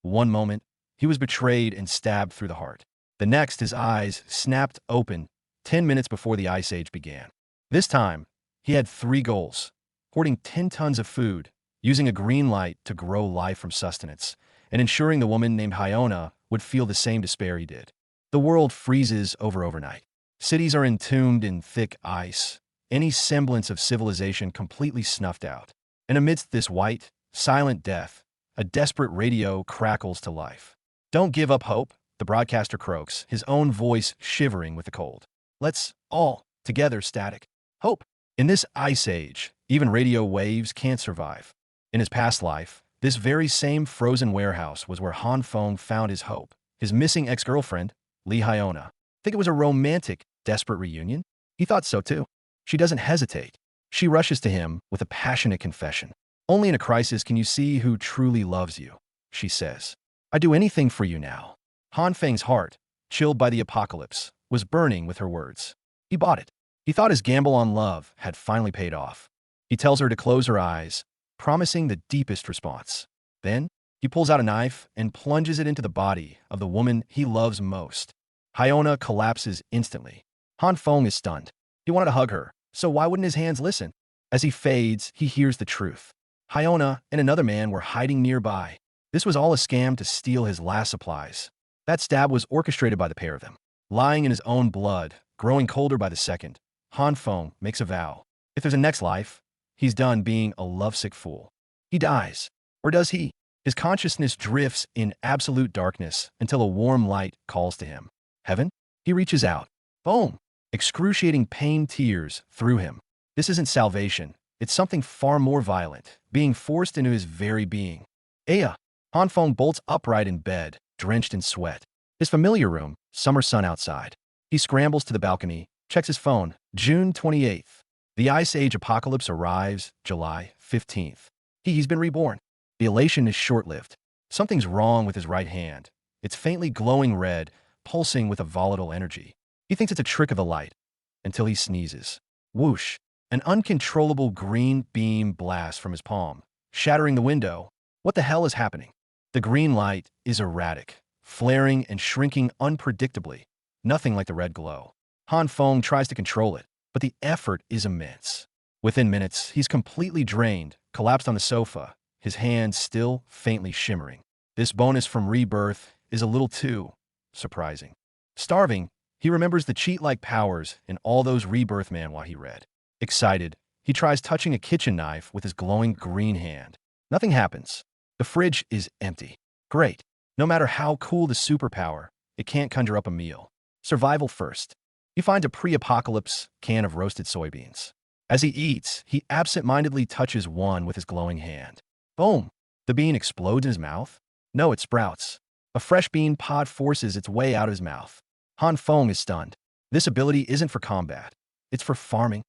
One moment, he was betrayed and stabbed through the heart. The next, his eyes snapped open 10 minutes before the Ice Age began. This time, he had 3 goals: hoarding 10 tons of food, using a green light to grow life from sustenance, and ensuring the woman named Hyona would feel the same despair he did. The world freezes over overnight. Cities are entombed in thick ice, any semblance of civilization completely snuffed out. And amidst this white, silent death, a desperate radio crackles to life. "Don't give up hope," the broadcaster croaks, his own voice shivering with the cold. "Let's all, together, static. Hope." In this ice age, even radio waves can't survive. In his past life, this very same frozen warehouse was where Han Feng found his hope, his missing ex-girlfriend, Lee Hyona. Think it was a romantic, desperate reunion? He thought so too. She doesn't hesitate. She rushes to him with a passionate confession. "Only in a crisis can you see who truly loves you," she says. "I'd do anything for you now." Han Feng's heart, chilled by the apocalypse, was burning with her words. He bought it. He thought his gamble on love had finally paid off. He tells her to close her eyes, promising the deepest response. Then, he pulls out a knife and plunges it into the body of the woman he loves most. Hyona collapses instantly. Han Feng is stunned. He wanted to hug her, so why wouldn't his hands listen? As he fades, he hears the truth. Hyona and another man were hiding nearby. This was all a scam to steal his last supplies. That stab was orchestrated by the pair of them. Lying in his own blood, growing colder by the second, Han Feng makes a vow. If there's a next life, he's done being a lovesick fool. He dies. Or does he? His consciousness drifts in absolute darkness until a warm light calls to him. Heaven? He reaches out. Boom! Excruciating pain tears through him. This isn't salvation. It's something far more violent, being forced into his very being. Aya! Han Feng bolts upright in bed, drenched in sweat. His familiar room, summer sun outside. He scrambles to the balcony, checks his phone. June 28th. The Ice Age apocalypse arrives July 15th. He's been reborn. The elation is short-lived. Something's wrong with his right hand. It's faintly glowing red, pulsing with a volatile energy. He thinks it's a trick of the light, until he sneezes. Whoosh! An uncontrollable green beam blasts from his palm, shattering the window. What the hell is happening? The green light is erratic, flaring and shrinking unpredictably, nothing like the red glow. Han Feng tries to control it, but the effort is immense. Within minutes, he's completely drained, collapsed on the sofa, his hands still faintly shimmering. This bonus from rebirth is a little too surprising. Starving, he remembers the cheat-like powers in all those rebirth manhwa he read. Excited, he tries touching a kitchen knife with his glowing green hand. Nothing happens. The fridge is empty. Great. No matter how cool the superpower, it can't conjure up a meal. Survival first. He finds a pre-apocalypse can of roasted soybeans. As he eats, he absent-mindedly touches one with his glowing hand. Boom! The bean explodes in his mouth. No, it sprouts. A fresh bean pod forces its way out of his mouth. Han Feng is stunned. This ability isn't for combat. It's for farming.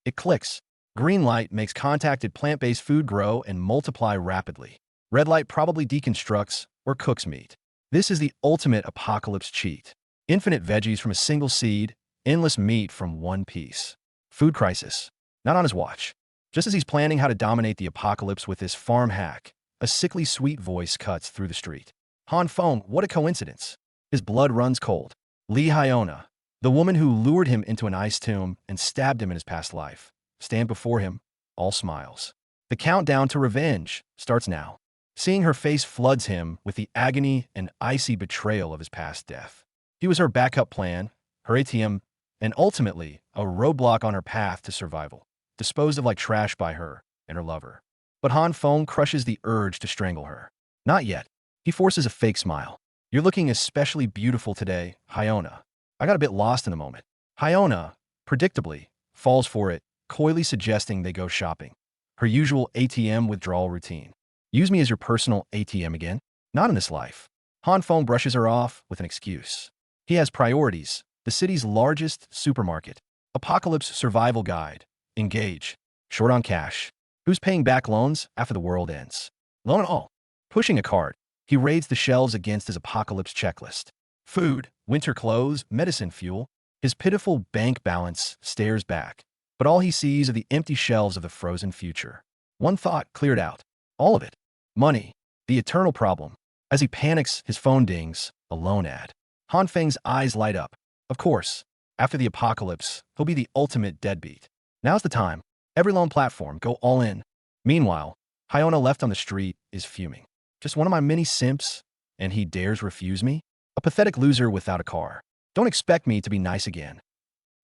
It clicks. Green light makes contacted plant-based food grow and multiply rapidly. Red light probably deconstructs or cooks meat. This is the ultimate apocalypse cheat. Infinite veggies from a single seed, endless meat from one piece. Food crisis. Not on his watch. Just as he's planning how to dominate the apocalypse with this farm hack, a sickly sweet voice cuts through the street. Han Feng, what a coincidence. His blood runs cold. Lee Hyona, the woman who lured him into an ice tomb and stabbed him in his past life, stand before him, all smiles. The countdown to revenge starts now. Seeing her face floods him with the agony and icy betrayal of his past death. He was her backup plan, her ATM, and ultimately a roadblock on her path to survival, disposed of like trash by her and her lover. But Han Feng crushes the urge to strangle her. Not yet. He forces a fake smile. You're looking especially beautiful today, Hyona. I got a bit lost in the moment. Hyona, predictably, falls for it, coyly suggesting they go shopping. Her usual ATM withdrawal routine. Use me as your personal ATM again? Not in this life. Han Feng brushes her off with an excuse. He has priorities. The city's largest supermarket. Apocalypse survival guide. Engage. Short on cash. Who's paying back loans after the world ends? Loan all. Pushing a cart, he raids the shelves against his apocalypse checklist. Food, winter clothes, medicine fuel. His pitiful bank balance stares back. But all he sees are the empty shelves of the frozen future. One thought cleared out. All of it. Money. The eternal problem. As he panics, his phone dings, a loan ad. Han Feng's eyes light up. Of course, after the apocalypse, he'll be the ultimate deadbeat. Now's the time. Every loan platform, go all in. Meanwhile, Hyona left on the street is fuming. Just one of my many simps, and he dares refuse me? A pathetic loser without a car. Don't expect me to be nice again.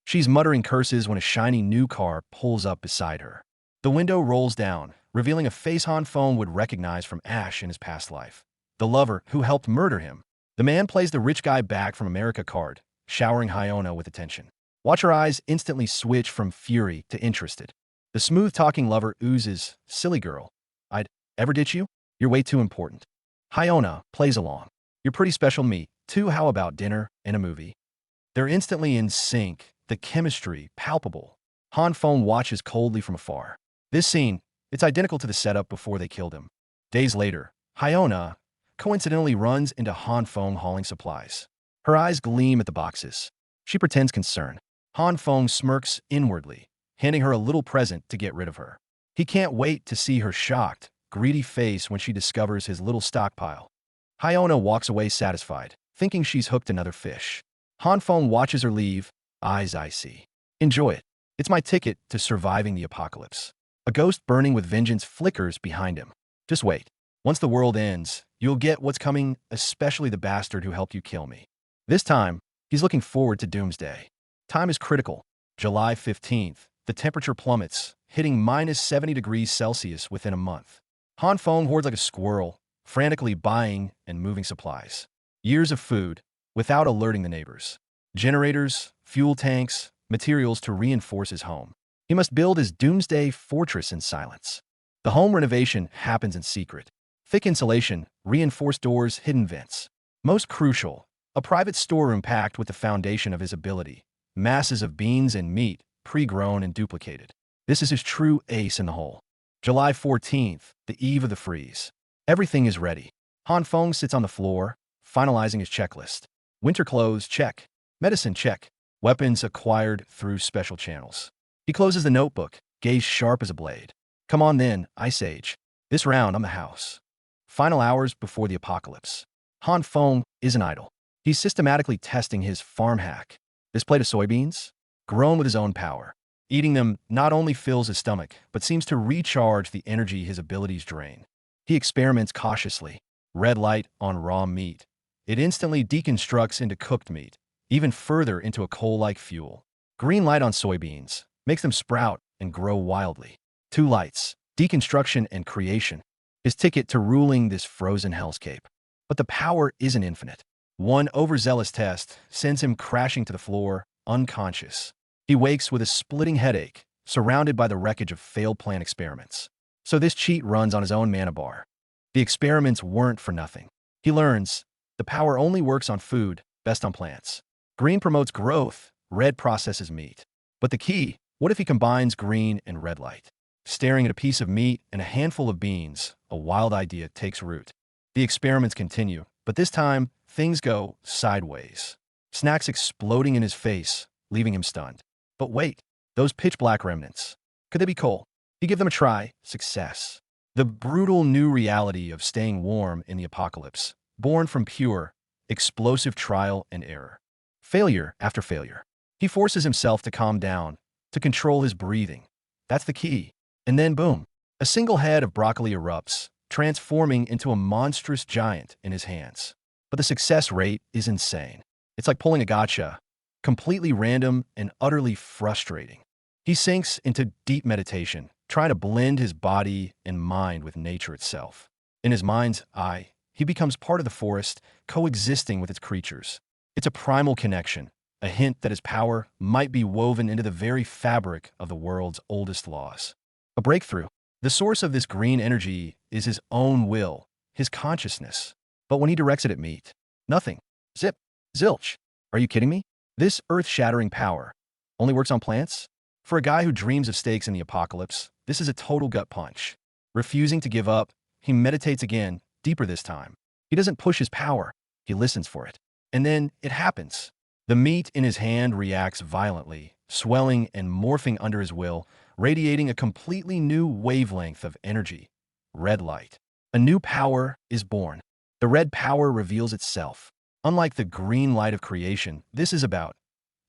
She's muttering curses when a shiny new car pulls up beside her. The window rolls down, revealing a face Han Feng would recognize from Ash in his past life. The lover who helped murder him. The man plays the rich guy back from America card, showering Hyona with attention. Watch her eyes instantly switch from fury to interested. The smooth-talking lover oozes, silly girl. I'd ever ditch you? You're way too important. Hyona plays along. You're pretty special to me, too. How about dinner and a movie? They're instantly in sync, the chemistry palpable. Han Feng watches coldly from afar. This scene, it's identical to the setup before they killed him. Days later, Hyona coincidentally runs into Han Feng hauling supplies. Her eyes gleam at the boxes. She pretends concern. Han Feng smirks inwardly, handing her a little present to get rid of her. He can't wait to see her shocked, greedy face when she discovers his little stockpile. Hyona walks away satisfied, thinking she's hooked another fish. Han Feng watches her leave, eyes icy. Enjoy it. It's my ticket to surviving the apocalypse. A ghost burning with vengeance flickers behind him. Just wait. Once the world ends, you'll get what's coming, especially the bastard who helped you kill me. This time, he's looking forward to doomsday. Time is critical. July 15th, the temperature plummets, hitting minus 70 degrees Celsius within a month. Han Feng hoards like a squirrel, frantically buying and moving supplies. Years of food, without alerting the neighbors. Generators, fuel tanks, materials to reinforce his home. He must build his doomsday fortress in silence. The home renovation happens in secret. Thick insulation, reinforced doors, hidden vents. Most crucial, a private storeroom packed with the foundation of his ability. Masses of beans and meat, pre-grown and duplicated. This is his true ace in the hole. July 14th, the eve of the freeze. Everything is ready. Han Feng sits on the floor, finalizing his checklist. Winter clothes, check. Medicine, check. Weapons acquired through special channels. He closes the notebook, gaze sharp as a blade. Come on then, Ice Age. This round, I'm the house. Final hours before the apocalypse. Han Feng isn't idle. He's systematically testing his farm hack. This plate of soybeans, grown with his own power. Eating them not only fills his stomach, but seems to recharge the energy his abilities drain. He experiments cautiously. Red light on raw meat. It instantly deconstructs into cooked meat, even further into a coal-like fuel. Green light on soybeans makes them sprout and grow wildly. Two lights, deconstruction and creation, his ticket to ruling this frozen hellscape. But the power isn't infinite. One overzealous test sends him crashing to the floor, unconscious. He wakes with a splitting headache, surrounded by the wreckage of failed plant experiments. So this cheat runs on his own mana bar. The experiments weren't for nothing. He learns the power only works on food, best on plants. Green promotes growth, red processes meat. But the key, what if he combines green and red light? Staring at a piece of meat and a handful of beans, a wild idea takes root. The experiments continue, but this time, things go sideways. Snacks exploding in his face, leaving him stunned. But wait, those pitch-black remnants. Could they be coal? He give them a try. Success. The brutal new reality of staying warm in the apocalypse, born from pure, explosive trial and error. Failure after failure. He forces himself to calm down, to control his breathing. That's the key. And then boom, a single head of broccoli erupts, transforming into a monstrous giant in his hands. But the success rate is insane. It's like pulling a gotcha, completely random and utterly frustrating. He sinks into deep meditation, trying to blend his body and mind with nature itself. In his mind's eye, he becomes part of the forest, coexisting with its creatures. It's a primal connection, a hint that his power might be woven into the very fabric of the world's oldest laws. A breakthrough. The source of this green energy is his own will, his consciousness. But when he directs it at meat, nothing. Zip. Zilch. Are you kidding me? This earth-shattering power only works on plants? For a guy who dreams of steaks in the apocalypse, this is a total gut punch. Refusing to give up, he meditates again, deeper this time. He doesn't push his power, he listens for it. And then it happens. The meat in his hand reacts violently, swelling and morphing under his will, radiating a completely new wavelength of energy. Red light. A new power is born. The red power reveals itself. Unlike the green light of creation, this is about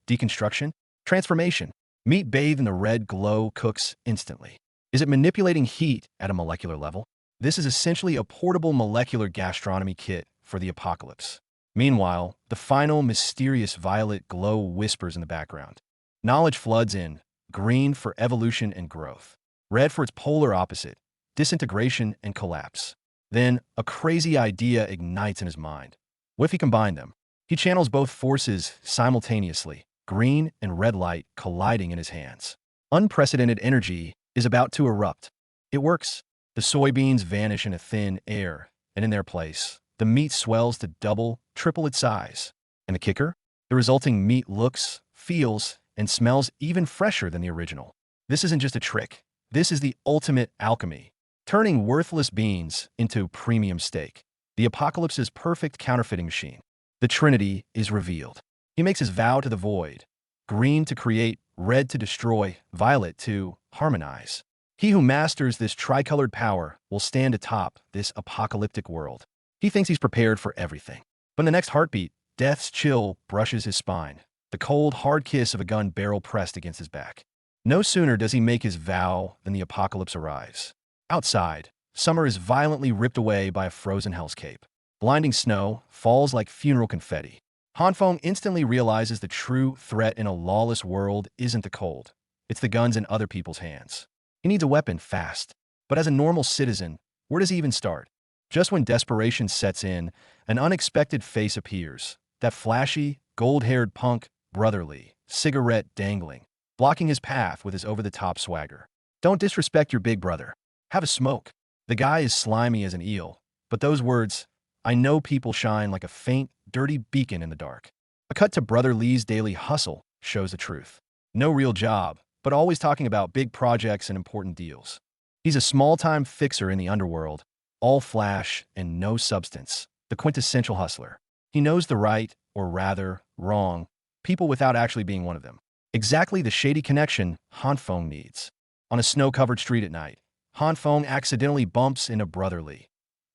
deconstruction, transformation. Meat bathed in the red glow cooks instantly. Is it manipulating heat at a molecular level? This is essentially a portable molecular gastronomy kit for the apocalypse. Meanwhile, the final mysterious violet glow whispers in the background. Knowledge floods in, green for evolution and growth, red for its polar opposite, disintegration and collapse. Then, a crazy idea ignites in his mind. What if he combined them? He channels both forces simultaneously, green and red light colliding in his hands. Unprecedented energy is about to erupt. It works. The soybeans vanish into thin air, and in their place, the meat swells to double, triple its size. And the kicker? The resulting meat looks, feels, and smells even fresher than the original. This isn't just a trick. This is the ultimate alchemy, turning worthless beans into premium steak. The apocalypse's perfect counterfeiting machine. The Trinity is revealed. He makes his vow to the void. Green to create, red to destroy, violet to harmonize. He who masters this tricolored power will stand atop this apocalyptic world. He thinks he's prepared for everything. But in the next heartbeat, death's chill brushes his spine. The cold, hard kiss of a gun barrel pressed against his back. No sooner does he make his vow than the apocalypse arrives. Outside, summer is violently ripped away by a frozen hellscape. Blinding snow falls like funeral confetti. Hanfeng instantly realizes the true threat in a lawless world isn't the cold. It's the guns in other people's hands. He needs a weapon fast. But as a normal citizen, where does he even start? Just when desperation sets in, an unexpected face appears. That flashy, gold-haired punk, brotherly, cigarette dangling, blocking his path with his over-the-top swagger. Don't disrespect your big brother. Have a smoke. The guy is slimy as an eel, but those words, I know people shine like a faint, dirty beacon in the dark. A cut to Brother Lee's daily hustle shows the truth. No real job, but always talking about big projects and important deals. He's a small-time fixer in the underworld, all flash and no substance, the quintessential hustler. He knows the right, or rather, wrong, people without actually being one of them. Exactly the shady connection Hanfeng needs. On a snow-covered street at night, Hanfeng accidentally bumps into Brother Lee.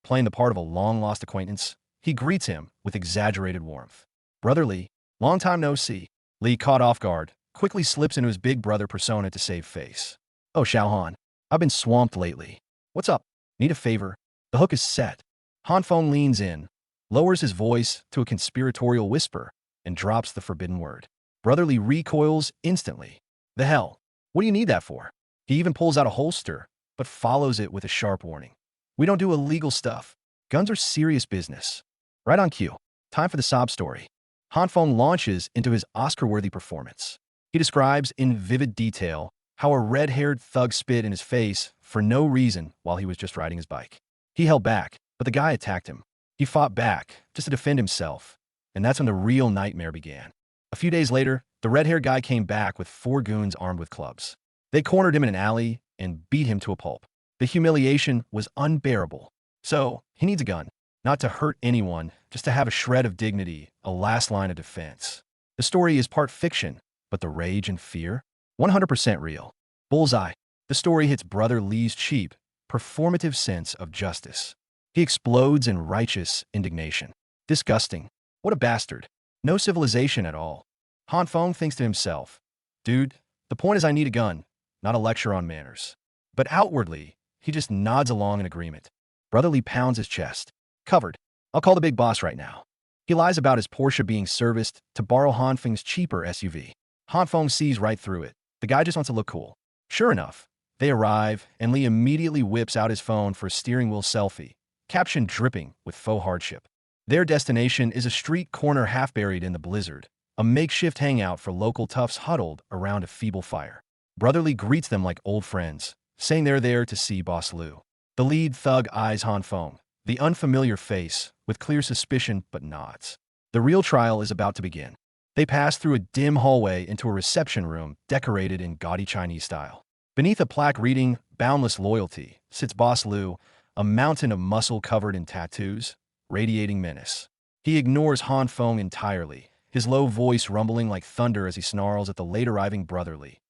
Playing the part of a long-lost acquaintance, he greets him with exaggerated warmth. Brother Lee, long time no see. Lee, caught off guard, quickly slips into his big brother persona to save face. Oh, Xiaohan, I've been swamped lately. What's up? Need a favor? The hook is set. Hanfeng leans in, lowers his voice to a conspiratorial whisper, and drops the forbidden word. Brother Lee recoils instantly. The hell? What do you need that for? He even pulls out a holster, but follows it with a sharp warning. We don't do illegal stuff. Guns are serious business. Right on cue. Time for the sob story. Hanfeng launches into his Oscar-worthy performance. He describes in vivid detail how a red-haired thug spit in his face for no reason while he was just riding his bike. He held back, but the guy attacked him. He fought back, just to defend himself. And that's when the real nightmare began. A few days later, the red-haired guy came back with 4 goons armed with clubs. They cornered him in an alley and beat him to a pulp. The humiliation was unbearable. So, he needs a gun. Not to hurt anyone, just to have a shred of dignity, a last line of defense. The story is part fiction, but the rage and fear? 100% real. Bullseye. The story hits Brother Lee's cheap, performative sense of justice. He explodes in righteous indignation. Disgusting. What a bastard. No civilization at all. Hanfeng thinks to himself, dude, the point is I need a gun, not a lecture on manners. But outwardly, he just nods along in agreement. Brother Lee pounds his chest. Covered. I'll call the big boss right now. He lies about his Porsche being serviced to borrow Hanfeng's cheaper SUV. Hanfeng sees right through it. The guy just wants to look cool. Sure enough, they arrive, and Lee immediately whips out his phone for a steering wheel selfie, caption dripping with faux hardship. Their destination is a street corner half buried in the blizzard, a makeshift hangout for local toughs huddled around a feeble fire. Brother Lee greets them like old friends, saying they're there to see Boss Liu. The lead thug eyes Hanfeng, the unfamiliar face, with clear suspicion but nods. The real trial is about to begin. They pass through a dim hallway into a reception room decorated in gaudy Chinese style. Beneath a plaque reading, Boundless Loyalty, sits Boss Liu, a mountain of muscle covered in tattoos, radiating menace. He ignores Hanfeng entirely, his low voice rumbling like thunder as he snarls at the late-arriving Brother Lee.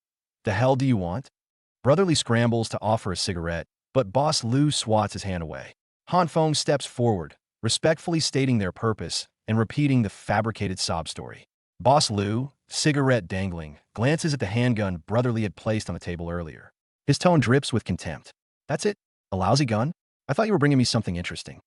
The hell do you want? Brother Lee scrambles to offer a cigarette, but Boss Liu swats his hand away. Hanfeng steps forward, respectfully stating their purpose and repeating the fabricated sob story. Boss Lou, cigarette dangling, glances at the handgun Brotherly had placed on the table earlier. His tone drips with contempt. That's it? A lousy gun? I thought you were bringing me something interesting.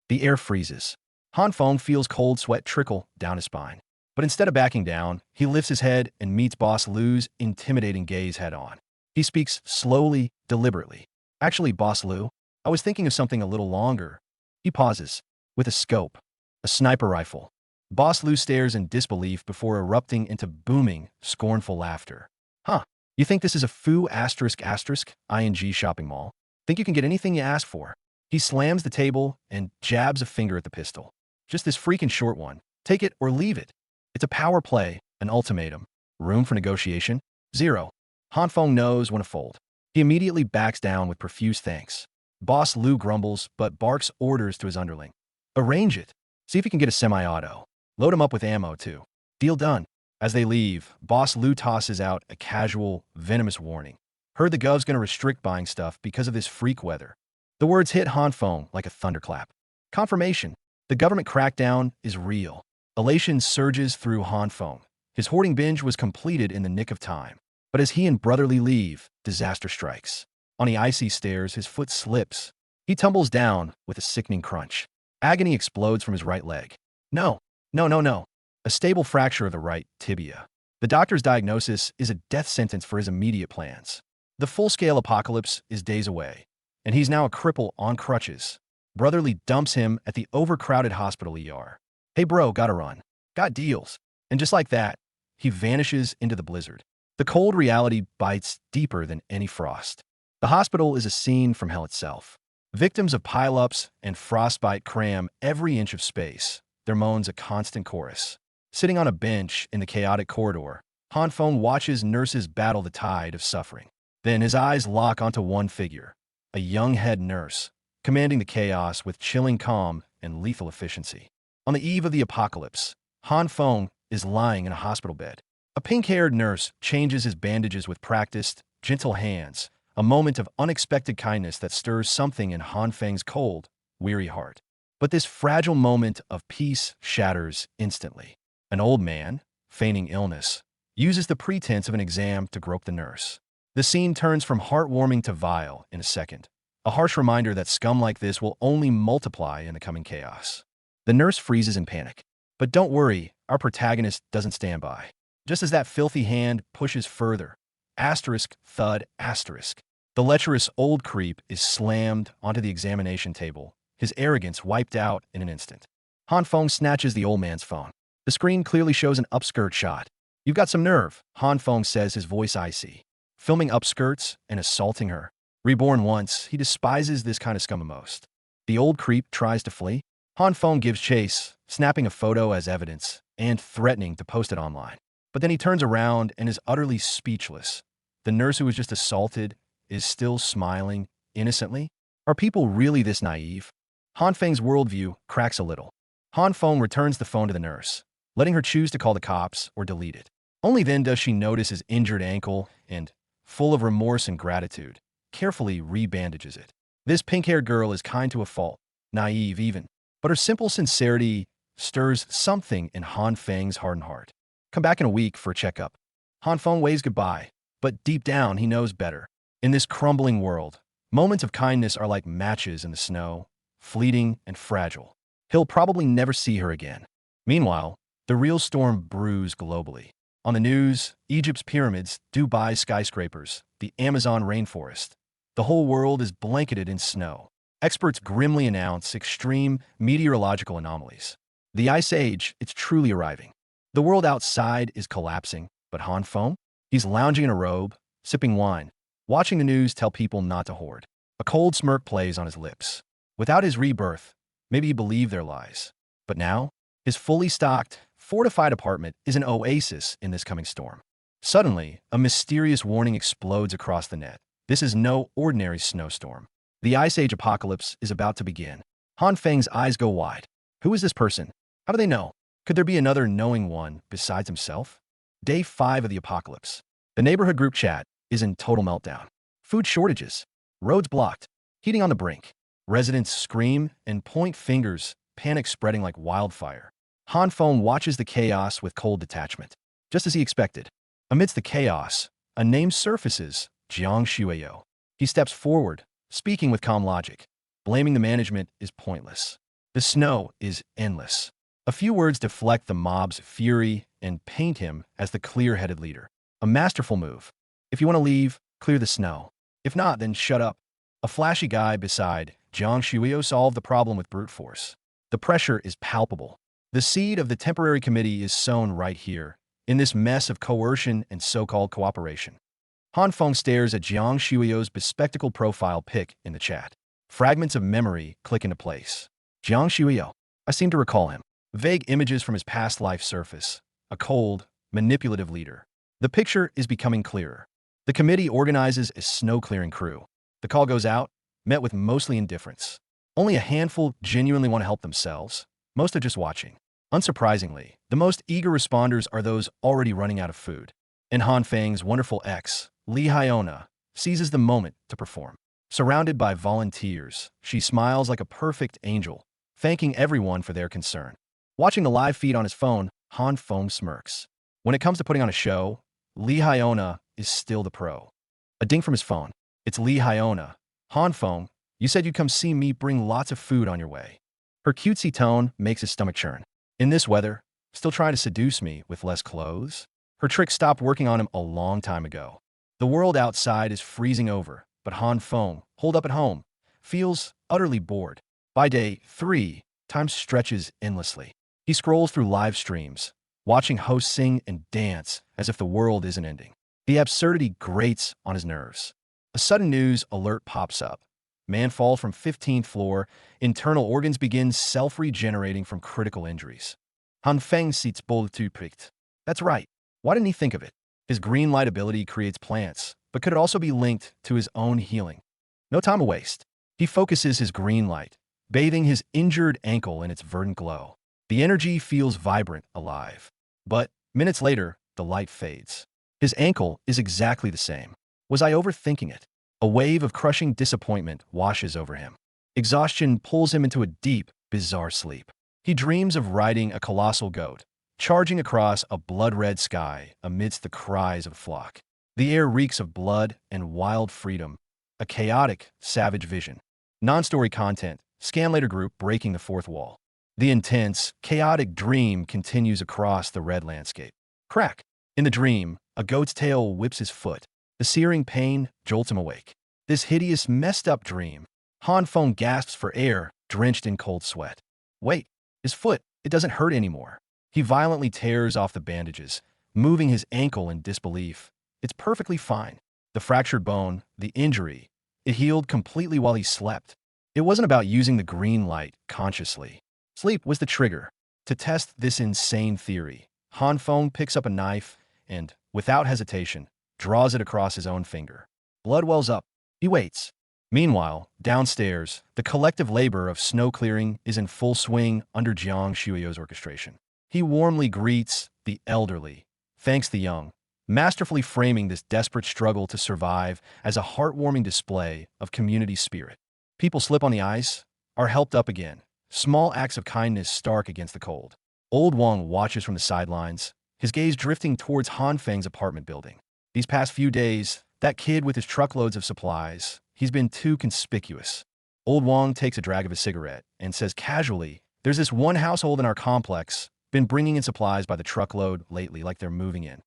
The air freezes. Han Feng feels cold sweat trickle down his spine. But instead of backing down, he lifts his head and meets Boss Lu's intimidating gaze head-on. He speaks slowly, deliberately. Actually, Boss Lu, I was thinking of something a little longer. He pauses, with a scope, a sniper rifle. Boss Lu stares in disbelief before erupting into booming, scornful laughter. Huh, you think this is a ing shopping mall? Think you can get anything you ask for? He slams the table and jabs a finger at the pistol. Just this freaking short one. Take it or leave it. It's a power play, an ultimatum. Room for negotiation? Zero. Han Feng knows when to fold. He immediately backs down with profuse thanks. Boss Lu grumbles, but barks orders to his underling. Arrange it. See if you can get a semi-auto. Load him up with ammo, too. Deal done. As they leave, Boss Lu tosses out a casual, venomous warning. Heard the gov's gonna restrict buying stuff because of this freak weather. The words hit Han Feng like a thunderclap. Confirmation. The government crackdown is real. Elation surges through Han Feng. His hoarding binge was completed in the nick of time. But as he and Brotherly leave, disaster strikes. On the icy stairs, his foot slips. He tumbles down with a sickening crunch. Agony explodes from his right leg. No. A stable fracture of the right tibia. The doctor's diagnosis is a death sentence for his immediate plans. The full-scale apocalypse is days away, and he's now a cripple on crutches. Brotherly dumps him at the overcrowded hospital ER. Hey bro, gotta run. Got deals. And just like that, he vanishes into the blizzard. The cold reality bites deeper than any frost. The hospital is a scene from hell itself. Victims of pileups and frostbite cram every inch of space, their moans a constant chorus. Sitting on a bench in the chaotic corridor, Han Feng watches nurses battle the tide of suffering. Then his eyes lock onto one figure, a young head nurse, commanding the chaos with chilling calm and lethal efficiency. On the eve of the apocalypse, Han Feng is lying in a hospital bed. A pink-haired nurse changes his bandages with practiced, gentle hands, a moment of unexpected kindness that stirs something in Han Feng's cold, weary heart. But this fragile moment of peace shatters instantly. An old man, feigning illness, uses the pretense of an exam to grope the nurse. The scene turns from heartwarming to vile in a second, a harsh reminder that scum like this will only multiply in the coming chaos. The nurse freezes in panic. But don't worry, our protagonist doesn't stand by. Just as that filthy hand pushes further, thud, the lecherous old creep is slammed onto the examination table, his arrogance wiped out in an instant. Han Feng snatches the old man's phone. The screen clearly shows an upskirt shot. You've got some nerve, Han Feng says, his voice icy. Filming upskirts and assaulting her. Reborn once, he despises this kind of scum most. The old creep tries to flee. Han Feng gives chase, snapping a photo as evidence and threatening to post it online. But then he turns around and is utterly speechless. The nurse who was just assaulted is still smiling innocently. Are people really this naive? Han Feng's worldview cracks a little. Han Feng returns the phone to the nurse, letting her choose to call the cops or delete it. Only then does she notice his injured ankle and, full of remorse and gratitude, carefully rebandages it. This pink-haired girl is kind to a fault, naive even, but her simple sincerity stirs something in Han Feng's hardened heart. Come back in a week for a checkup. Han Feng waves goodbye, but deep down he knows better. In this crumbling world, moments of kindness are like matches in the snow, fleeting and fragile. He'll probably never see her again. Meanwhile, the real storm brews globally. On the news, Egypt's pyramids, Dubai's skyscrapers, the Amazon rainforest. The whole world is blanketed in snow. Experts grimly announce extreme meteorological anomalies. The Ice Age, it's truly arriving. The world outside is collapsing, but Han Feng? He's lounging in a robe, sipping wine, watching the news tell people not to hoard. A cold smirk plays on his lips. Without his rebirth, maybe he believed their lies. But now, his fully stocked, fortified apartment is an oasis in this coming storm. Suddenly, a mysterious warning explodes across the net. This is no ordinary snowstorm. The Ice Age apocalypse is about to begin. Han Feng's eyes go wide. Who is this person? How do they know? Could there be another knowing one besides himself? Day 5 of the apocalypse. The neighborhood group chat is in total meltdown. Food shortages. Roads blocked. Heating on the brink. Residents scream and point fingers, panic spreading like wildfire. Han Feng watches the chaos with cold detachment. Just as he expected. Amidst the chaos, a name surfaces, Jiang Shuiyo. He steps forward, speaking with calm logic. Blaming the management is pointless. The snow is endless. A few words deflect the mob's fury and paint him as the clear-headed leader. A masterful move. If you want to leave, clear the snow. If not, then shut up. A flashy guy beside Jiang Shuiyo solved the problem with brute force. The pressure is palpable. The seed of the temporary committee is sown right here, in this mess of coercion and so-called cooperation. Han Feng stares at Jiang Shuiyo's bespectacled profile pic in the chat. Fragments of memory click into place. Jiang Shuiyo. I seem to recall him. Vague images from his past life surface. A cold, manipulative leader. The picture is becoming clearer. The committee organizes a snow-clearing crew. The call goes out, met with mostly indifference. Only a handful genuinely want to help themselves. Most are just watching. Unsurprisingly, the most eager responders are those already running out of food. And Han Feng's wonderful ex, Li Hyona, seizes the moment to perform. Surrounded by volunteers, she smiles like a perfect angel, thanking everyone for their concern. Watching the live feed on his phone, Han Feng smirks. When it comes to putting on a show, Li Hyona is still the pro. A ding from his phone. It's Li Hyona. Han Feng, you said you'd come see me bring lots of food on your way. Her cutesy tone makes his stomach churn. In this weather, still trying to seduce me with less clothes? Her trick stopped working on him a long time ago. The world outside is freezing over, but Han Feng, holed up at home, feels utterly bored. By day 3, time stretches endlessly. He scrolls through live streams, watching hosts sing and dance as if the world isn't ending. The absurdity grates on his nerves. A sudden news alert pops up. Man falls from 15th floor, internal organs begin self-regenerating from critical injuries. Han Feng sits pricked. That's right. Why didn't he think of it? His green light ability creates plants, but could it also be linked to his own healing? No time to waste. He focuses his green light, bathing his injured ankle in its verdant glow. The energy feels vibrant, alive. But minutes later, the light fades. His ankle is exactly the same. Was I overthinking it? A wave of crushing disappointment washes over him. Exhaustion pulls him into a deep, bizarre sleep. He dreams of riding a colossal goat, charging across a blood-red sky amidst the cries of a flock. The air reeks of blood and wild freedom, a chaotic, savage vision. Non-story content, scan later group breaking the fourth wall. The intense, chaotic dream continues across the red landscape. Crack! In the dream, a goat's tail whips his foot. The searing pain jolts him awake. This hideous, messed-up dream. Han Feng gasps for air, drenched in cold sweat. Wait, his foot, it doesn't hurt anymore. He violently tears off the bandages, moving his ankle in disbelief. It's perfectly fine. The fractured bone, the injury, it healed completely while he slept. It wasn't about using the green light consciously. Sleep was the trigger. To test this insane theory, Han Feng picks up a knife and, without hesitation, draws it across his own finger. Blood wells up. He waits. Meanwhile, downstairs, the collective labor of snow clearing is in full swing under Jiang Shuiyo's orchestration. He warmly greets the elderly, thanks the young, masterfully framing this desperate struggle to survive as a heartwarming display of community spirit. People slip on the ice, are helped up again. Small acts of kindness stark against the cold. Old Wang watches from the sidelines, his gaze drifting towards Han Feng's apartment building. These past few days, that kid with his truckloads of supplies, he's been too conspicuous. Old Wang takes a drag of his cigarette and says casually, there's this one household in our complex, been bringing in supplies by the truckload lately like they're moving in.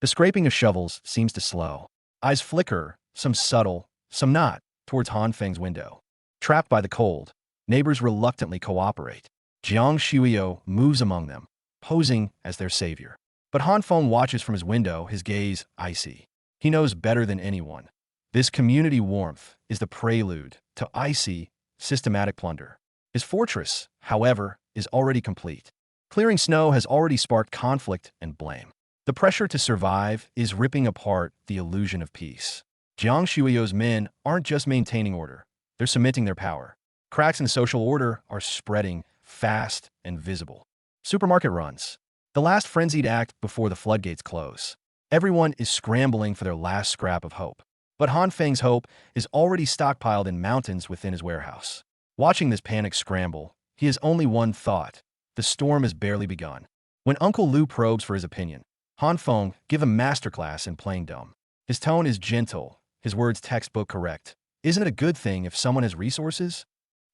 The scraping of shovels seems to slow. Eyes flicker, some subtle, some not, towards Han Feng's window. Trapped by the cold, neighbors reluctantly cooperate. Jiang Shuiyo moves among them, posing as their savior. But Han Feng watches from his window, his gaze icy. He knows better than anyone. This community warmth is the prelude to icy, systematic plunder. His fortress, however, is already complete. Clearing snow has already sparked conflict and blame. The pressure to survive is ripping apart the illusion of peace. Jiang Shuiyo's men aren't just maintaining order, they're cementing their power. Cracks in the social order are spreading, fast and visible. Supermarket runs. The last frenzied act before the floodgates close. Everyone is scrambling for their last scrap of hope. But Han Feng's hope is already stockpiled in mountains within his warehouse. Watching this panic scramble, He has only one thought. The storm has barely begun. When Uncle Lou probes for his opinion, Han Feng give a masterclass in playing dumb. His tone is gentle, his words textbook correct. Isn't it a good thing if someone has resources?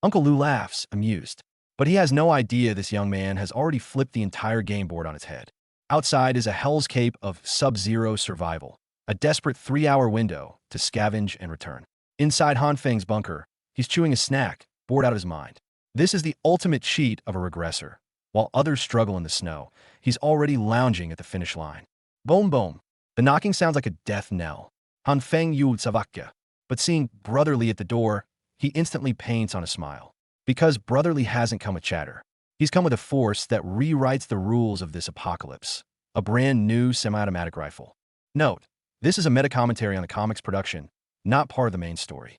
Uncle Lou laughs, amused. But he has no idea this young man has already flipped the entire game board on its head. Outside is a hell's cape of sub-zero survival, a desperate 3-hour window to scavenge and return. Inside Han Feng's bunker, he's chewing a snack, bored out of his mind. This is the ultimate cheat of a regressor. While others struggle in the snow, he's already lounging at the finish line. Boom boom. The knocking sounds like a death knell. Han Feng yu savakya. But seeing Brotherly at the door, he instantly paints on a smile. Because Brotherly hasn't come with chatter. He's come with a force that rewrites the rules of this apocalypse. A brand new semi-automatic rifle. Note, this is a meta-commentary on the comic's production, not part of the main story.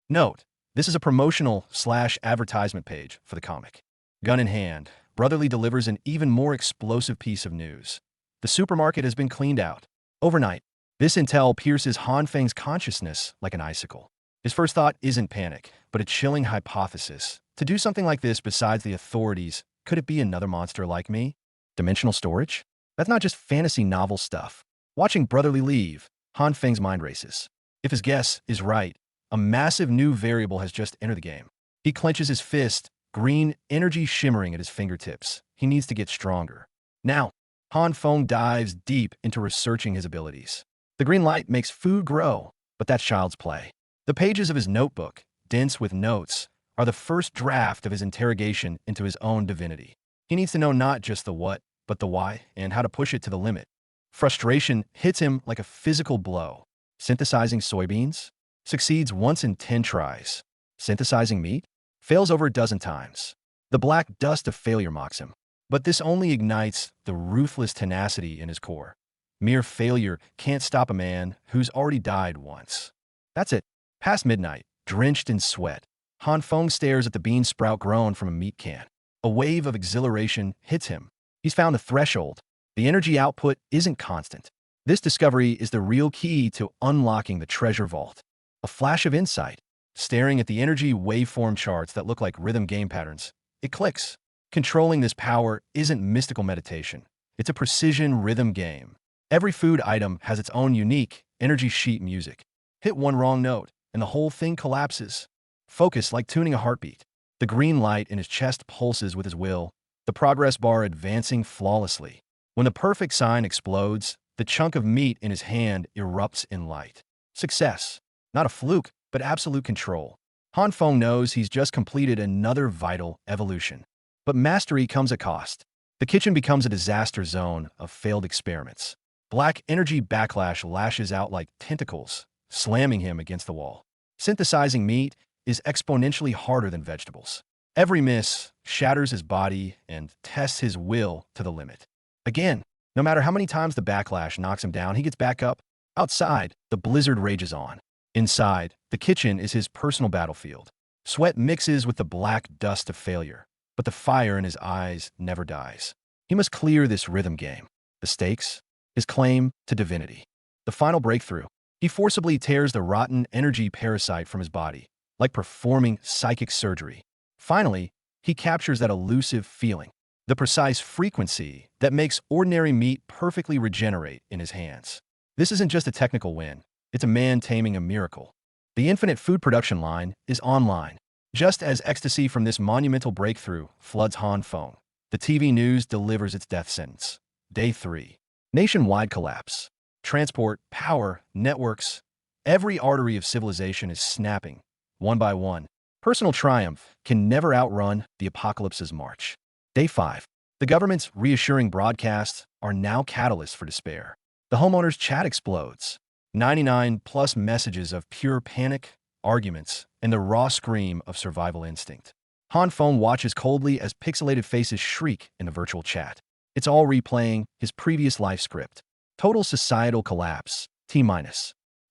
Note, this is a promotional/advertisement page for the comic. Gun in hand, Brotherly delivers an even more explosive piece of news. The supermarket has been cleaned out. Overnight, this intel pierces Han Feng's consciousness like an icicle. His first thought isn't panic, but a chilling hypothesis. To do something like this besides the authorities, could it be another monster like me? Dimensional storage? That's not just fantasy novel stuff. Watching Brotherly leave, Han Feng's mind races. If his guess is right, a massive new variable has just entered the game. He clenches his fist, green energy shimmering at his fingertips. He needs to get stronger. Now, Han Feng dives deep into researching his abilities. The green light makes food grow, but that's child's play. The pages of his notebook, dense with notes, are the first draft of his interrogation into his own divinity. He needs to know not just the what, but the why, and how to push it to the limit. Frustration hits him like a physical blow. Synthesizing soybeans? Succeeds once in 10 tries. Synthesizing meat? Fails over a dozen times. The black dust of failure mocks him. But this only ignites the ruthless tenacity in his core. Mere failure can't stop a man who's already died once. That's it. Past midnight, drenched in sweat, Han Feng stares at the bean sprout grown from a meat can. A wave of exhilaration hits him. He's found the threshold. The energy output isn't constant. This discovery is the real key to unlocking the treasure vault. A flash of insight. Staring at the energy waveform charts that look like rhythm game patterns, it clicks. Controlling this power isn't mystical meditation. It's a precision rhythm game. Every food item has its own unique energy sheet music. Hit one wrong note, and the whole thing collapses. Focus like tuning a heartbeat. The green light in his chest pulses with his will, the progress bar advancing flawlessly. When the perfect sign explodes, the chunk of meat in his hand erupts in light. Success. Not a fluke, but absolute control. Han Feng knows he's just completed another vital evolution. But mastery comes at cost. The kitchen becomes a disaster zone of failed experiments. Black energy backlash lashes out like tentacles, slamming him against the wall. Synthesizing meat is exponentially harder than vegetables. Every miss shatters his body and tests his will to the limit. Again, no matter how many times the backlash knocks him down, he gets back up. Outside, the blizzard rages on. Inside, the kitchen is his personal battlefield. Sweat mixes with the black dust of failure, but the fire in his eyes never dies. He must clear this rhythm game. The stakes? His claim to divinity. The final breakthrough. He forcibly tears the rotten energy parasite from his body, like performing psychic surgery. Finally, he captures that elusive feeling, the precise frequency that makes ordinary meat perfectly regenerate in his hands. This isn't just a technical win. It's a man taming a miracle. The infinite food production line is online. Just as ecstasy from this monumental breakthrough floods Han Feng, the TV news delivers its death sentence. Day 3. Nationwide collapse. Transport, power, networks. Every artery of civilization is snapping, one by one. Personal triumph can never outrun the apocalypse's march. Day 5. The government's reassuring broadcasts are now catalysts for despair. The homeowner's chat explodes. 99+ messages of pure panic, arguments, and the raw scream of survival instinct. Han Feng watches coldly as pixelated faces shriek in the virtual chat. It's all replaying his previous life script. Total societal collapse, T-.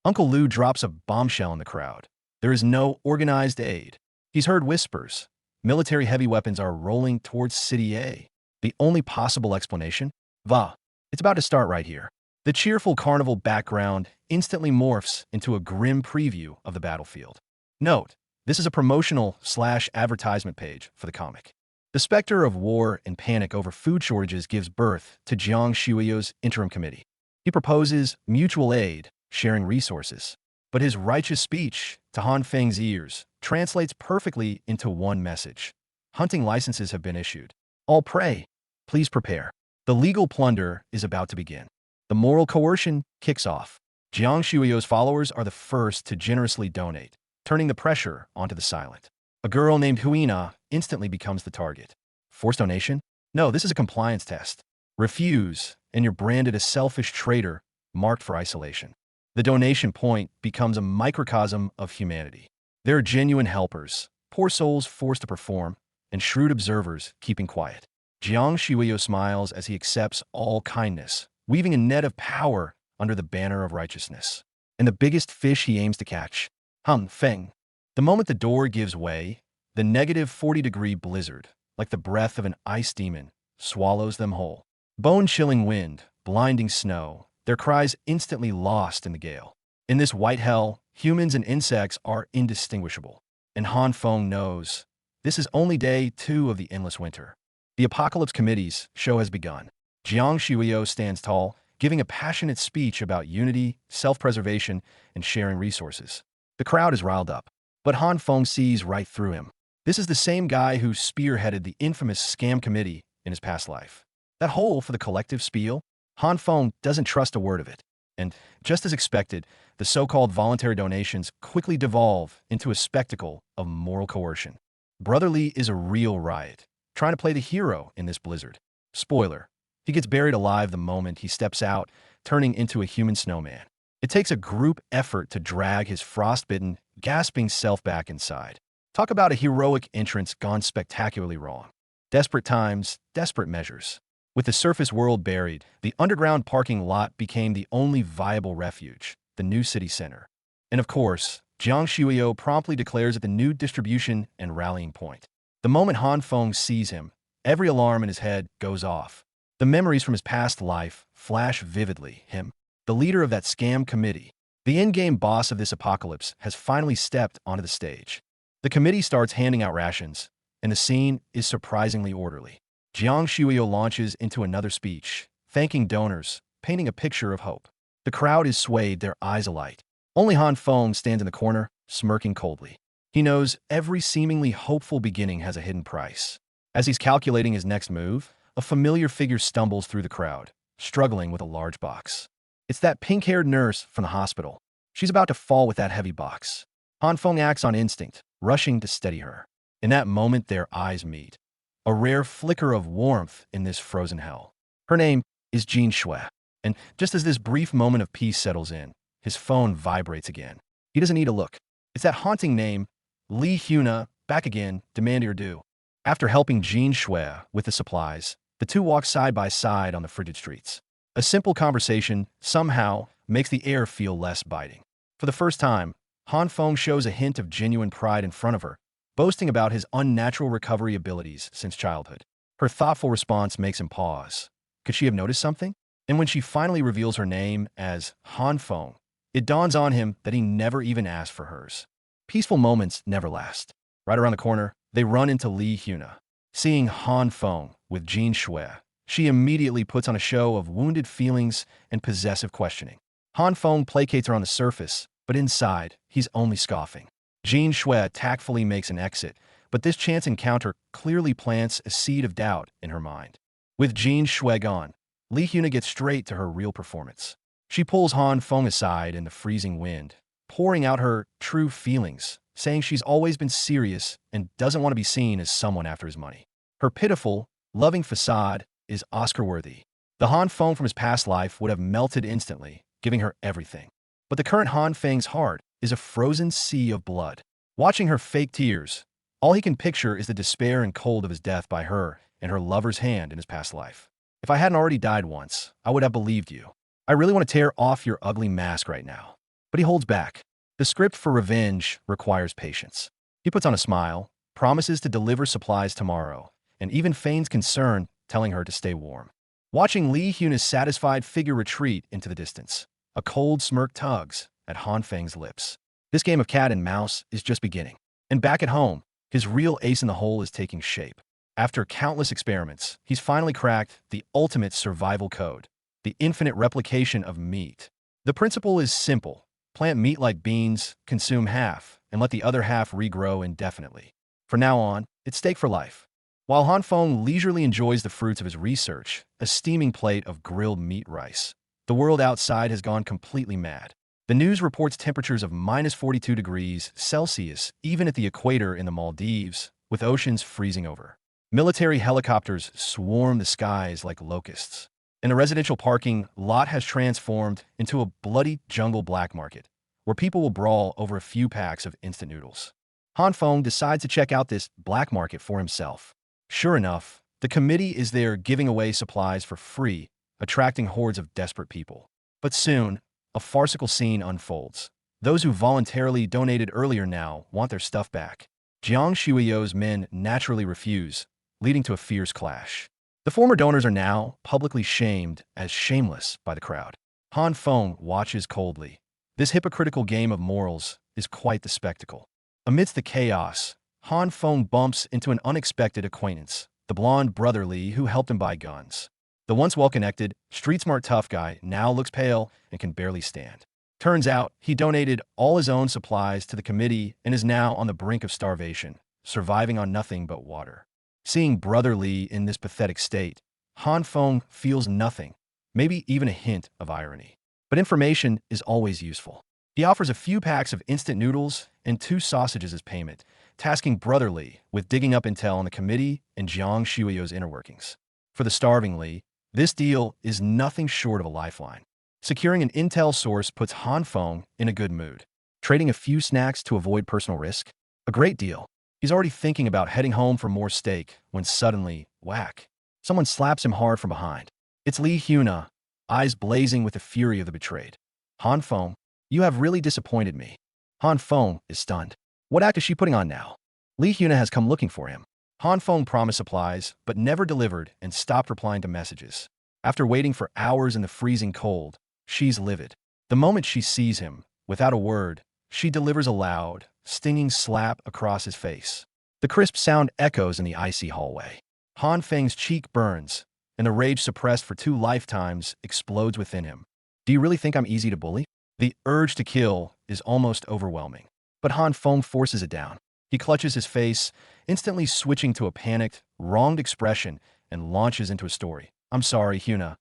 Uncle Lou drops a bombshell in the crowd. There is no organized aid. He's heard whispers. Military heavy weapons are rolling towards City A. The only possible explanation? Va. It's about to start right here. The cheerful carnival background instantly morphs into a grim preview of the battlefield. Note, this is a promotional/advertisement page for the comic. The The specter of war and panic over food shortages gives birth to Jiang Shui's interim committee. He proposes mutual aid, sharing resources. But his righteous speech, to Han Feng's ears, translates perfectly into one message. Hunting licenses have been issued. All prey, please prepare. The legal plunder is about to begin. The moral coercion kicks off. Jiang Shui's followers are the first to generously donate, turning the pressure onto the silent. A girl named Huina instantly becomes the target. Forced donation? No, this is a compliance test. Refuse, and you're branded a selfish traitor, marked for isolation. The donation point becomes a microcosm of humanity. There are genuine helpers, poor souls forced to perform, and shrewd observers keeping quiet. Jiang Shuio smiles as he accepts all kindness, weaving a net of power under the banner of righteousness. And the biggest fish he aims to catch, Han Feng. The moment the door gives way, the negative 40-degree blizzard, like the breath of an ice demon, swallows them whole. Bone-chilling wind, blinding snow, their cries instantly lost in the gale. In this white hell, humans and insects are indistinguishable. And Han Feng knows this is only day 2 of the endless winter. The Apocalypse Committee's show has begun. Jiang Shuio stands tall, giving a passionate speech about unity, self-preservation, and sharing resources. The crowd is riled up, but Han Feng sees right through him. This is the same guy who spearheaded the infamous scam committee in his past life. That hole for the collective spiel? Han Feng doesn't trust a word of it. And, just as expected, the so-called voluntary donations quickly devolve into a spectacle of moral coercion. Brotherly is a real riot, trying to play the hero in this blizzard. Spoiler, he gets buried alive the moment he steps out, turning into a human snowman. It takes a group effort to drag his frostbitten, gasping self back inside. Talk about a heroic entrance gone spectacularly wrong. Desperate times, desperate measures. With the surface world buried, the underground parking lot became the only viable refuge, the new city center. And of course, Jiang Shuio promptly declares it the new distribution and rallying point. The moment Han Feng sees him, every alarm in his head goes off. The memories from his past life flash vividly. Him, the leader of that scam committee, the in-game boss of this apocalypse, has finally stepped onto the stage. The committee starts handing out rations, and the scene is surprisingly orderly. Jiang Shuio launches into another speech, thanking donors, painting a picture of hope. The crowd is swayed, their eyes alight. Only Han Feng stands in the corner, smirking coldly. He knows every seemingly hopeful beginning has a hidden price. As he's calculating his next move, a familiar figure stumbles through the crowd, struggling with a large box. It's that pink-haired nurse from the hospital. She's about to fall with that heavy box. Han Feng acts on instinct, rushing to steady her. In that moment, their eyes meet. A rare flicker of warmth in this frozen hell. Her name is Jean Shui. And just as this brief moment of peace settles in, his phone vibrates again. He doesn't need to look. It's that haunting name, Li Huna, back again, demanding her due. After helping Jean Shui with the supplies, the two walk side by side on the frigid streets. A simple conversation, somehow, makes the air feel less biting. For the first time, Han Feng shows a hint of genuine pride in front of her, boasting about his unnatural recovery abilities since childhood. Her thoughtful response makes him pause. Could she have noticed something? And when she finally reveals her name as Han Feng, it dawns on him that he never even asked for hers. Peaceful moments never last. Right around the corner, they run into Li Huna. Seeing Han Feng with Jean Shui, she immediately puts on a show of wounded feelings and possessive questioning. Han Feng placates her on the surface, but inside, he's only scoffing. Jean Shui tactfully makes an exit, but this chance encounter clearly plants a seed of doubt in her mind. With Jean Shui gone, Li Huna gets straight to her real performance. She pulls Han Feng aside in the freezing wind, pouring out her true feelings, saying she's always been serious and doesn't want to be seen as someone after his money. Her pitiful, loving facade is Oscar-worthy. The Han Feng from his past life would have melted instantly, giving her everything. But the current Han Feng's heart is a frozen sea of blood. Watching her fake tears, all he can picture is the despair and cold of his death by her and her lover's hand in his past life. If I hadn't already died once, I would have believed you. I really want to tear off your ugly mask right now. But he holds back. The script for revenge requires patience. He puts on a smile, promises to deliver supplies tomorrow, and even feigns concern, telling her to stay warm. Watching Li Huna's satisfied figure retreat into the distance, a cold smirk tugs at Han Feng's lips. This game of cat and mouse is just beginning. And back at home, his real ace in the hole is taking shape. After countless experiments, he's finally cracked the ultimate survival code, the infinite replication of meat. The principle is simple. Plant meat like beans, consume half, and let the other half regrow indefinitely. From now on, it's steak for life. While Han Feng leisurely enjoys the fruits of his research, a steaming plate of grilled meat rice, the world outside has gone completely mad. The news reports temperatures of minus 42 degrees Celsius, even at the equator in the Maldives, with oceans freezing over. Military helicopters swarm the skies like locusts. And the residential parking lot has transformed into a bloody jungle black market, where people will brawl over a few packs of instant noodles. Han Feng decides to check out this black market for himself. Sure enough, the committee is there giving away supplies for free, attracting hordes of desperate people. But soon, a farcical scene unfolds. Those who voluntarily donated earlier now want their stuff back. Jiang Shuiyo's men naturally refuse, leading to a fierce clash. The former donors are now publicly shamed as shameless by the crowd. Han Feng watches coldly. This hypocritical game of morals is quite the spectacle. Amidst the chaos, Han Feng bumps into an unexpected acquaintance, the blonde brother Li who helped him buy guns. The once well-connected, street-smart tough guy now looks pale and can barely stand. Turns out, he donated all his own supplies to the committee and is now on the brink of starvation, surviving on nothing but water. Seeing brother Li in this pathetic state, Han Feng feels nothing, maybe even a hint of irony. But information is always useful. He offers a few packs of instant noodles and 2 sausages as payment, tasking brother Li with digging up intel on the committee and Jiang Shuiyo's inner workings. For the starving Li, this deal is nothing short of a lifeline. Securing an intel source puts Han Feng in a good mood. Trading a few snacks to avoid personal risk? A great deal. He's already thinking about heading home for more steak when suddenly, whack, someone slaps him hard from behind. It's Li Huna, eyes blazing with the fury of the betrayed. Han Feng, you have really disappointed me. Han Feng is stunned. What act is she putting on now? Li Huna has come looking for him. Han Feng promised supplies, but never delivered and stopped replying to messages. After waiting for hours in the freezing cold, she's livid. The moment she sees him, without a word, she delivers a loud, stinging slap across his face. The crisp sound echoes in the icy hallway. Han Feng's cheek burns, and the rage suppressed for 2 lifetimes explodes within him. Do you really think I'm easy to bully? The urge to kill is almost overwhelming. But Han Feng forces it down. He clutches his face, instantly switching to a panicked, wronged expression, and launches into a story. I'm sorry, Huna.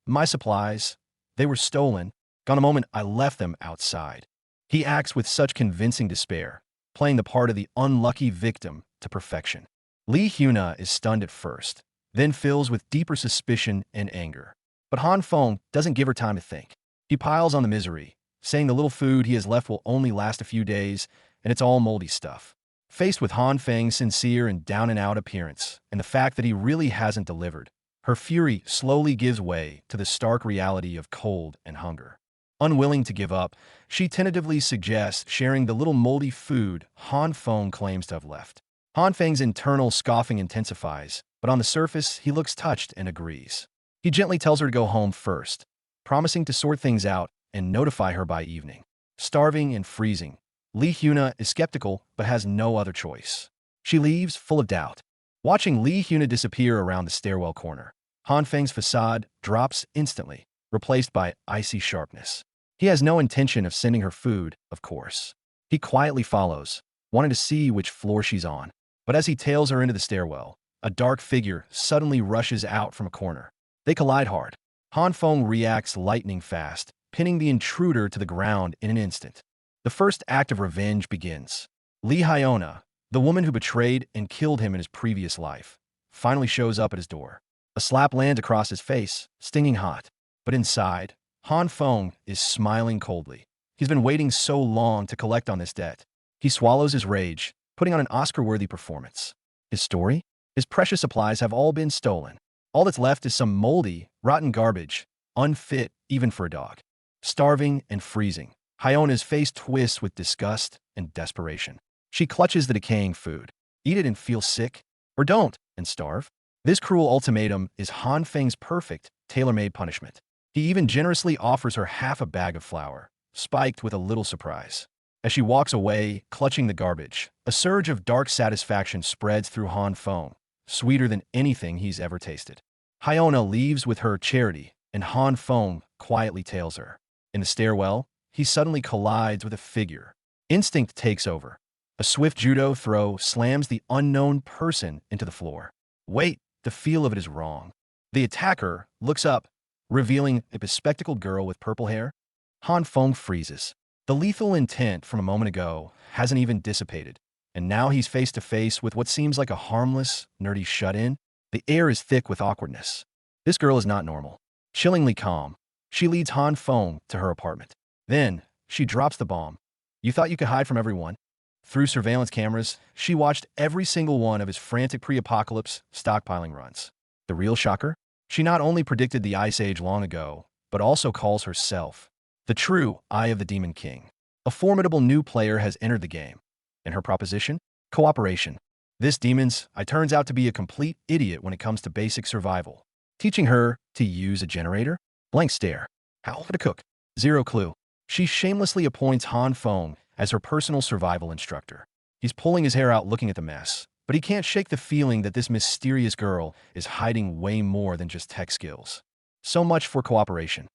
My supplies, they were stolen. Gone the moment I left them outside. He acts with such convincing despair, playing the part of the unlucky victim to perfection. Li Huna is stunned at first, then fills with deeper suspicion and anger. But Han Feng doesn't give her time to think. He piles on the misery, saying the little food he has left will only last a few days, and it's all moldy stuff. Faced with Han Feng's sincere and down-and-out appearance, and the fact that he really hasn't delivered, her fury slowly gives way to the stark reality of cold and hunger. Unwilling to give up, she tentatively suggests sharing the little moldy food Han Feng claims to have left. Han Feng's internal scoffing intensifies, but on the surface, he looks touched and agrees. He gently tells her to go home first, promising to sort things out and notify her by evening. Starving and freezing, Li Huna is skeptical but has no other choice. She leaves, full of doubt. Watching Li Huna disappear around the stairwell corner, Han Feng's facade drops instantly, replaced by icy sharpness. He has no intention of sending her food, of course. He quietly follows, wanting to see which floor she's on. But as he tails her into the stairwell, a dark figure suddenly rushes out from a corner. They collide hard. Han Feng reacts lightning fast, pinning the intruder to the ground in an instant. The first act of revenge begins. Li Hyona, the woman who betrayed and killed him in his previous life, finally shows up at his door. A slap lands across his face, stinging hot. But inside, Han Feng is smiling coldly. He's been waiting so long to collect on this debt. He swallows his rage, putting on an Oscar-worthy performance. His story? His precious supplies have all been stolen. All that's left is some moldy, rotten garbage, unfit even for a dog. Starving and freezing, Hyona's face twists with disgust and desperation. She clutches the decaying food. Eat it and feel sick, or don't and starve. This cruel ultimatum is Han Feng's perfect, tailor-made punishment. He even generously offers her half a bag of flour, spiked with a little surprise. As she walks away, clutching the garbage, a surge of dark satisfaction spreads through Han Feng, sweeter than anything he's ever tasted. Hyona leaves with her charity, and Han Feng quietly tails her. In the stairwell, he suddenly collides with a figure. Instinct takes over. A swift judo throw slams the unknown person into the floor. Wait, the feel of it is wrong. The attacker looks up, revealing a bespectacled girl with purple hair. Han Feng freezes. The lethal intent from a moment ago hasn't even dissipated, and now he's face to face with what seems like a harmless, nerdy shut-in. The air is thick with awkwardness. This girl is not normal. Chillingly calm, she leads Han Feng to her apartment. Then, she drops the bomb. You thought you could hide from everyone? Through surveillance cameras, she watched every single one of his frantic pre-apocalypse stockpiling runs. The real shocker? She not only predicted the Ice Age long ago, but also calls herself the true Eye of the Demon King. A formidable new player has entered the game. And her proposition? Cooperation. This demon's eye turns out to be a complete idiot when it comes to basic survival. Teaching her to use a generator? Blank stare. How to cook? Zero clue. She shamelessly appoints Han Feng as her personal survival instructor. He's pulling his hair out looking at the mess, but he can't shake the feeling that this mysterious girl is hiding way more than just tech skills. So much for cooperation.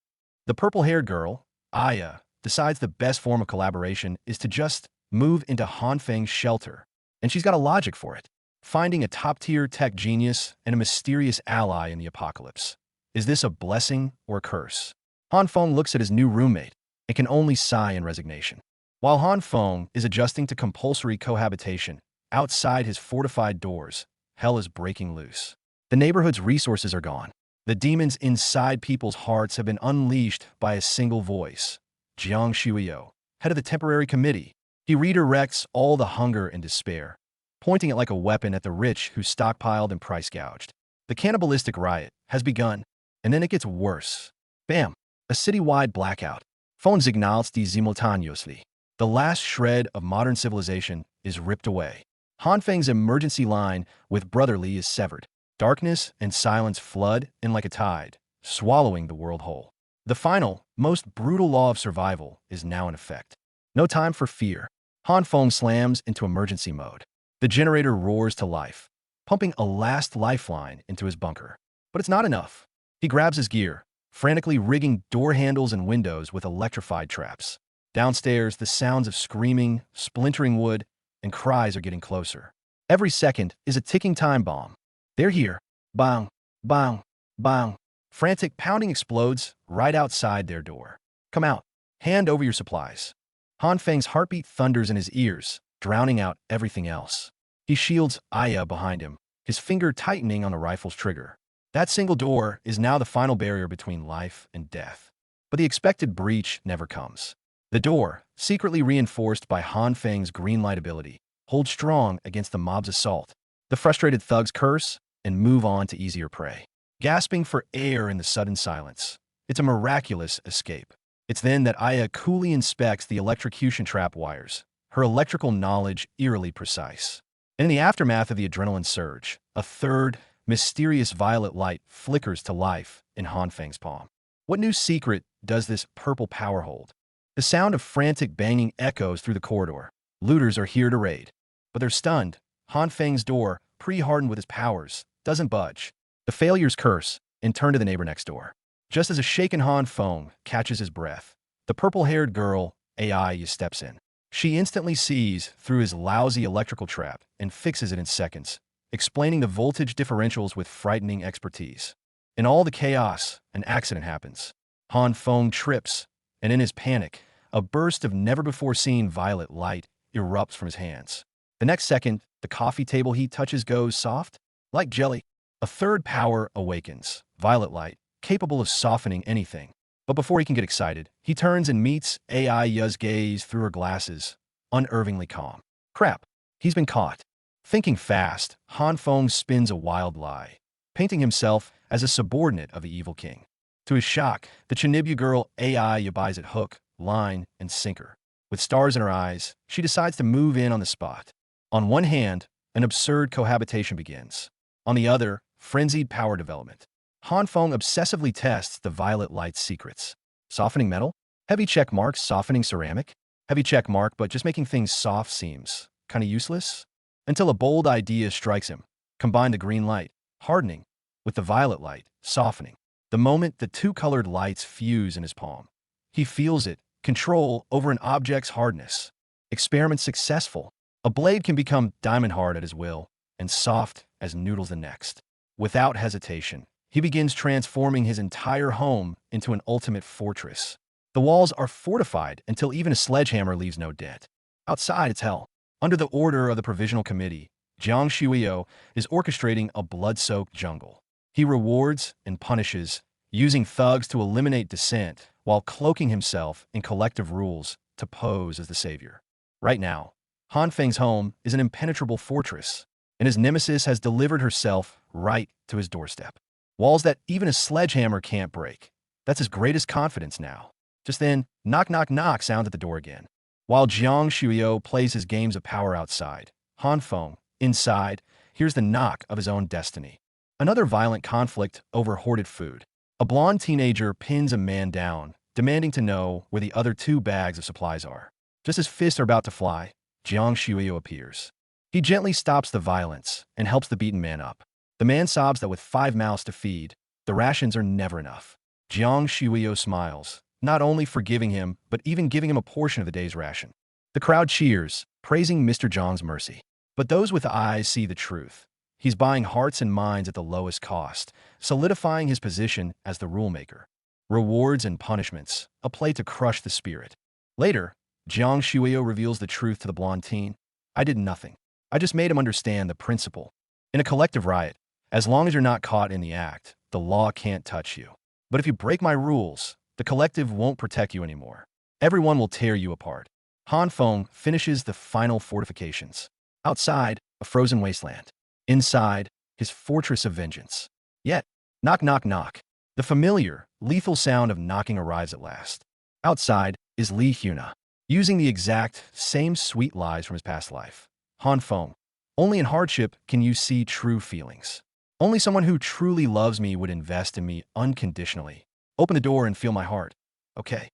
The purple-haired girl, Aya, decides the best form of collaboration is to just move into Han Feng's shelter, and she's got a logic for it. Finding a top-tier tech genius and a mysterious ally in the apocalypse. Is this a blessing or a curse? Han Feng looks at his new roommate and can only sigh in resignation. While Han Feng is adjusting to compulsory cohabitation, outside his fortified doors, hell is breaking loose. The neighborhood's resources are gone. The demons inside people's hearts have been unleashed by a single voice. Jiang Shuiyo, head of the temporary committee. He redirects all the hunger and despair, pointing it like a weapon at the rich who stockpiled and price gouged. The cannibalistic riot has begun, and then it gets worse. Bam! A citywide blackout. Phones ignalts die simultaneously. The last shred of modern civilization is ripped away. Han Feng's emergency line with Brotherly is severed. Darkness and silence flood in like a tide, swallowing the world whole. The final, most brutal law of survival is now in effect. No time for fear. Han Feng slams into emergency mode. The generator roars to life, pumping a last lifeline into his bunker. But it's not enough. He grabs his gear, frantically rigging door handles and windows with electrified traps. Downstairs, the sounds of screaming, splintering wood, and cries are getting closer. Every second is a ticking time bomb. They're here. Bang, bang, bang. Frantic pounding explodes right outside their door. Come out. Hand over your supplies. Han Feng's heartbeat thunders in his ears, drowning out everything else. He shields Aya behind him, his finger tightening on the rifle's trigger. That single door is now the final barrier between life and death. But the expected breach never comes. The door, secretly reinforced by Han Feng's green light ability, holds strong against the mob's assault. The frustrated thugs curse and move on to easier prey. Gasping for air in the sudden silence. It's a miraculous escape. It's then that Aya coolly inspects the electrocution trap wires, her electrical knowledge eerily precise. And in the aftermath of the adrenaline surge, a third, mysterious violet light flickers to life in Han Feng's palm. What new secret does this purple power hold? The sound of frantic banging echoes through the corridor. Looters are here to raid. But they're stunned. Han Feng's door, pre-hardened with his powers, doesn't budge. The failures curse and turn to the neighbor next door. Just as a shaken Han Feng catches his breath, the purple-haired girl, AI, steps in. She instantly sees through his lousy electrical trap and fixes it in seconds, explaining the voltage differentials with frightening expertise. In all the chaos, an accident happens. Han Feng trips, and in his panic, a burst of never-before-seen violet light erupts from his hands. The next second, the coffee table he touches goes soft, like jelly. A third power awakens, violet light, capable of softening anything. But before he can get excited, he turns and meets Aya's gaze through her glasses, unervingly calm. Crap, he's been caught. Thinking fast, Han Feng spins a wild lie, painting himself as a subordinate of the evil king. To his shock, the Chinibyu girl Aya buys it hook, line, and sinker. With stars in her eyes, she decides to move in on the spot. On one hand, an absurd cohabitation begins. On the other, frenzied power development. Han Feng obsessively tests the violet light's secrets. Softening metal? Heavy check mark softening ceramic? Heavy check mark, but just making things soft seems kinda useless? Until a bold idea strikes him. Combine the green light, hardening, with the violet light, softening. The moment the two colored lights fuse in his palm, he feels it, control over an object's hardness. Experiment successful. A blade can become diamond hard at his will and soft as noodles the next. Without hesitation, he begins transforming his entire home into an ultimate fortress. The walls are fortified until even a sledgehammer leaves no dent. Outside, it's hell. Under the order of the Provisional Committee, Jiang Shuiyo is orchestrating a blood-soaked jungle. He rewards and punishes, using thugs to eliminate dissent while cloaking himself in collective rules to pose as the savior. Right now, Han Feng's home is an impenetrable fortress, and his nemesis has delivered herself right to his doorstep. Walls that even a sledgehammer can't break. That's his greatest confidence now. Just then, knock knock knock sounds at the door again. While Jiang Shuiyo plays his games of power outside, Han Feng, inside, hears the knock of his own destiny. Another violent conflict over hoarded food. A blonde teenager pins a man down, demanding to know where the other 2 bags of supplies are. Just as fists are about to fly, Jiang Shuiyo appears. He gently stops the violence and helps the beaten man up. The man sobs that with 5 mouths to feed, the rations are never enough. Jiang Shuiyo smiles, not only forgiving him, but even giving him a portion of the day's ration. The crowd cheers, praising Mr. Zhang's mercy. But those with eyes see the truth. He's buying hearts and minds at the lowest cost, solidifying his position as the rule maker. Rewards and punishments, a play to crush the spirit. Later, Jiang Shuiyo reveals the truth to the blonde teen. I did nothing. I just made him understand the principle. In a collective riot, as long as you're not caught in the act, the law can't touch you. But if you break my rules, the collective won't protect you anymore. Everyone will tear you apart. Han Feng finishes the final fortifications. Outside, a frozen wasteland. Inside, his fortress of vengeance. Yet, knock knock knock. The familiar, lethal sound of knocking arrives at last. Outside is Li Huna, using the exact same sweet lies from his past life. Han Feng, only in hardship can you see true feelings. Only someone who truly loves me would invest in me unconditionally. Open the door and feel my heart. Okay.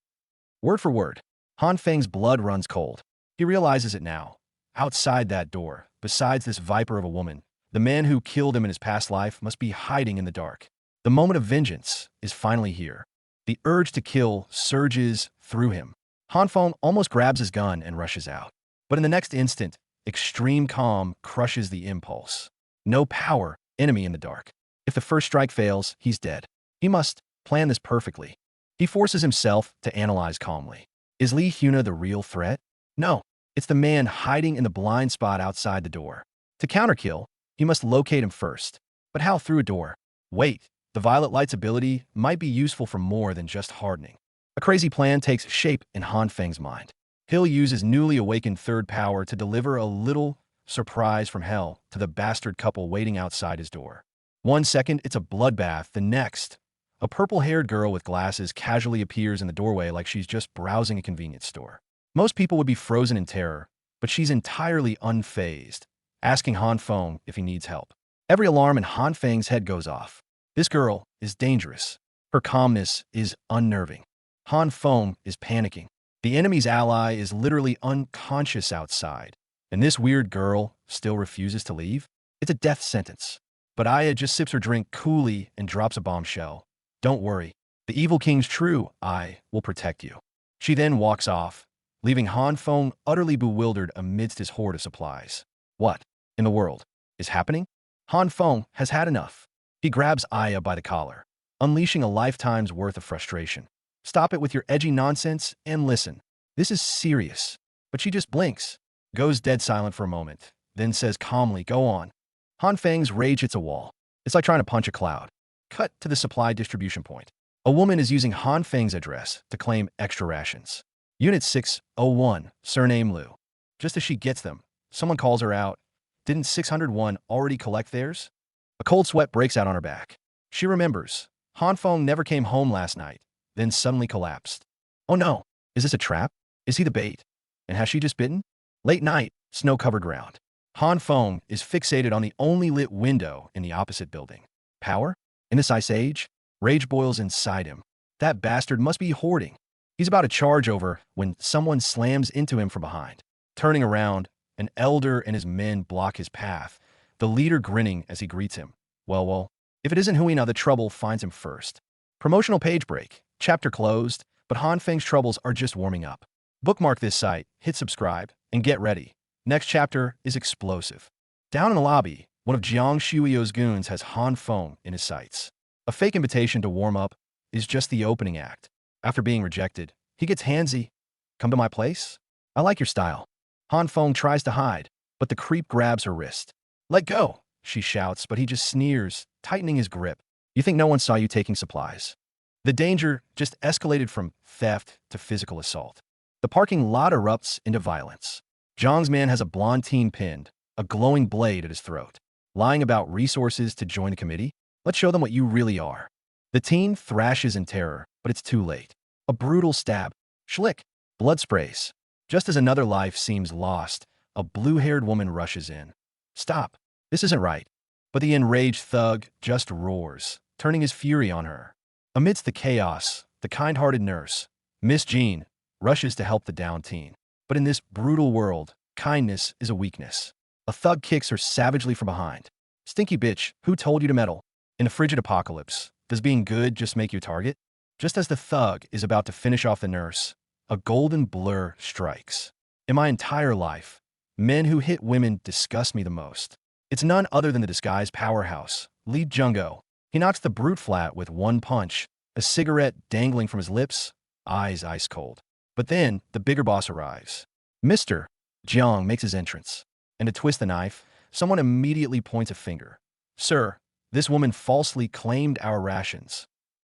Word for word. Han Feng's blood runs cold. He realizes it now. Outside that door, besides this viper of a woman, the man who killed him in his past life must be hiding in the dark. The moment of vengeance is finally here. The urge to kill surges through him. Han Feng almost grabs his gun and rushes out. But in the next instant, extreme calm crushes the impulse. No power, enemy in the dark. If the first strike fails, he's dead. He must plan this perfectly. He forces himself to analyze calmly. Is Li Huna the real threat? No, it's the man hiding in the blind spot outside the door. To counterkill, he must locate him first. But how through a door? Wait, the violet light's ability might be useful for more than just hardening. A crazy plan takes shape in Han Feng's mind. He'll use his newly awakened third power to deliver a little surprise from hell to the bastard couple waiting outside his door. 1 second, it's a bloodbath. The next, a purple-haired girl with glasses casually appears in the doorway like she's just browsing a convenience store. Most people would be frozen in terror, but she's entirely unfazed, asking Han Feng if he needs help. Every alarm in Han Feng's head goes off. This girl is dangerous. Her calmness is unnerving. Han Feng is panicking. The enemy's ally is literally unconscious outside, and this weird girl still refuses to leave? It's a death sentence. But Aya just sips her drink coolly and drops a bombshell. Don't worry. The evil king's true. I will protect you. She then walks off, leaving Han Feng utterly bewildered amidst his hoard of supplies. What in the world is happening? Han Feng has had enough. He grabs Aya by the collar, unleashing a lifetime's worth of frustration. Stop it with your edgy nonsense and listen. This is serious. But she just blinks, goes dead silent for a moment, then says calmly, go on. Han Feng's rage hits a wall. It's like trying to punch a cloud. Cut to the supply distribution point. A woman is using Han Feng's address to claim extra rations. Unit 601, surname Liu. Just as she gets them, someone calls her out. Didn't 601 already collect theirs? A cold sweat breaks out on her back. She remembers. Han Feng never came home last night, then suddenly collapsed. Oh no, is this a trap? Is he the bait? And has she just bitten? Late night, snow-covered ground. Han Feng is fixated on the only lit window in the opposite building. Power? In this ice age? Rage boils inside him. That bastard must be hoarding. He's about to charge over when someone slams into him from behind. Turning around, an elder and his men block his path, the leader grinning as he greets him. Well, if it isn't Huina, the trouble finds him first. Promotional page break. Chapter closed, but Han Feng's troubles are just warming up. Bookmark this site, hit subscribe, and get ready. Next chapter is explosive. Down in the lobby, one of Jiang Shuiyo's goons has Han Feng in his sights. A fake invitation to warm up is just the opening act. After being rejected, he gets handsy. Come to my place? I like your style. Han Feng tries to hide, but the creep grabs her wrist. Let go, she shouts, but he just sneers, tightening his grip. You think no one saw you taking supplies? The danger just escalated from theft to physical assault. The parking lot erupts into violence. Zhang's man has a blonde teen pinned, a glowing blade at his throat. Lying about resources to join the committee? Let's show them what you really are. The teen thrashes in terror, but it's too late. A brutal stab. Schlick. Blood sprays. Just as another life seems lost, a blue-haired woman rushes in. Stop. This isn't right. But the enraged thug just roars, turning his fury on her. Amidst the chaos, the kind-hearted nurse, Miss Jean, rushes to help the downed teen. But in this brutal world, kindness is a weakness. A thug kicks her savagely from behind. Stinky bitch, who told you to meddle? In a frigid apocalypse, does being good just make you a target? Just as the thug is about to finish off the nurse, a golden blur strikes. In my entire life, men who hit women disgust me the most. It's none other than the disguise powerhouse, Lee Jungo. He knocks the brute flat with one punch, a cigarette dangling from his lips, eyes ice cold. But then, the bigger boss arrives. Mr. Jiang makes his entrance. And to twist the knife, someone immediately points a finger. Sir, this woman falsely claimed our rations.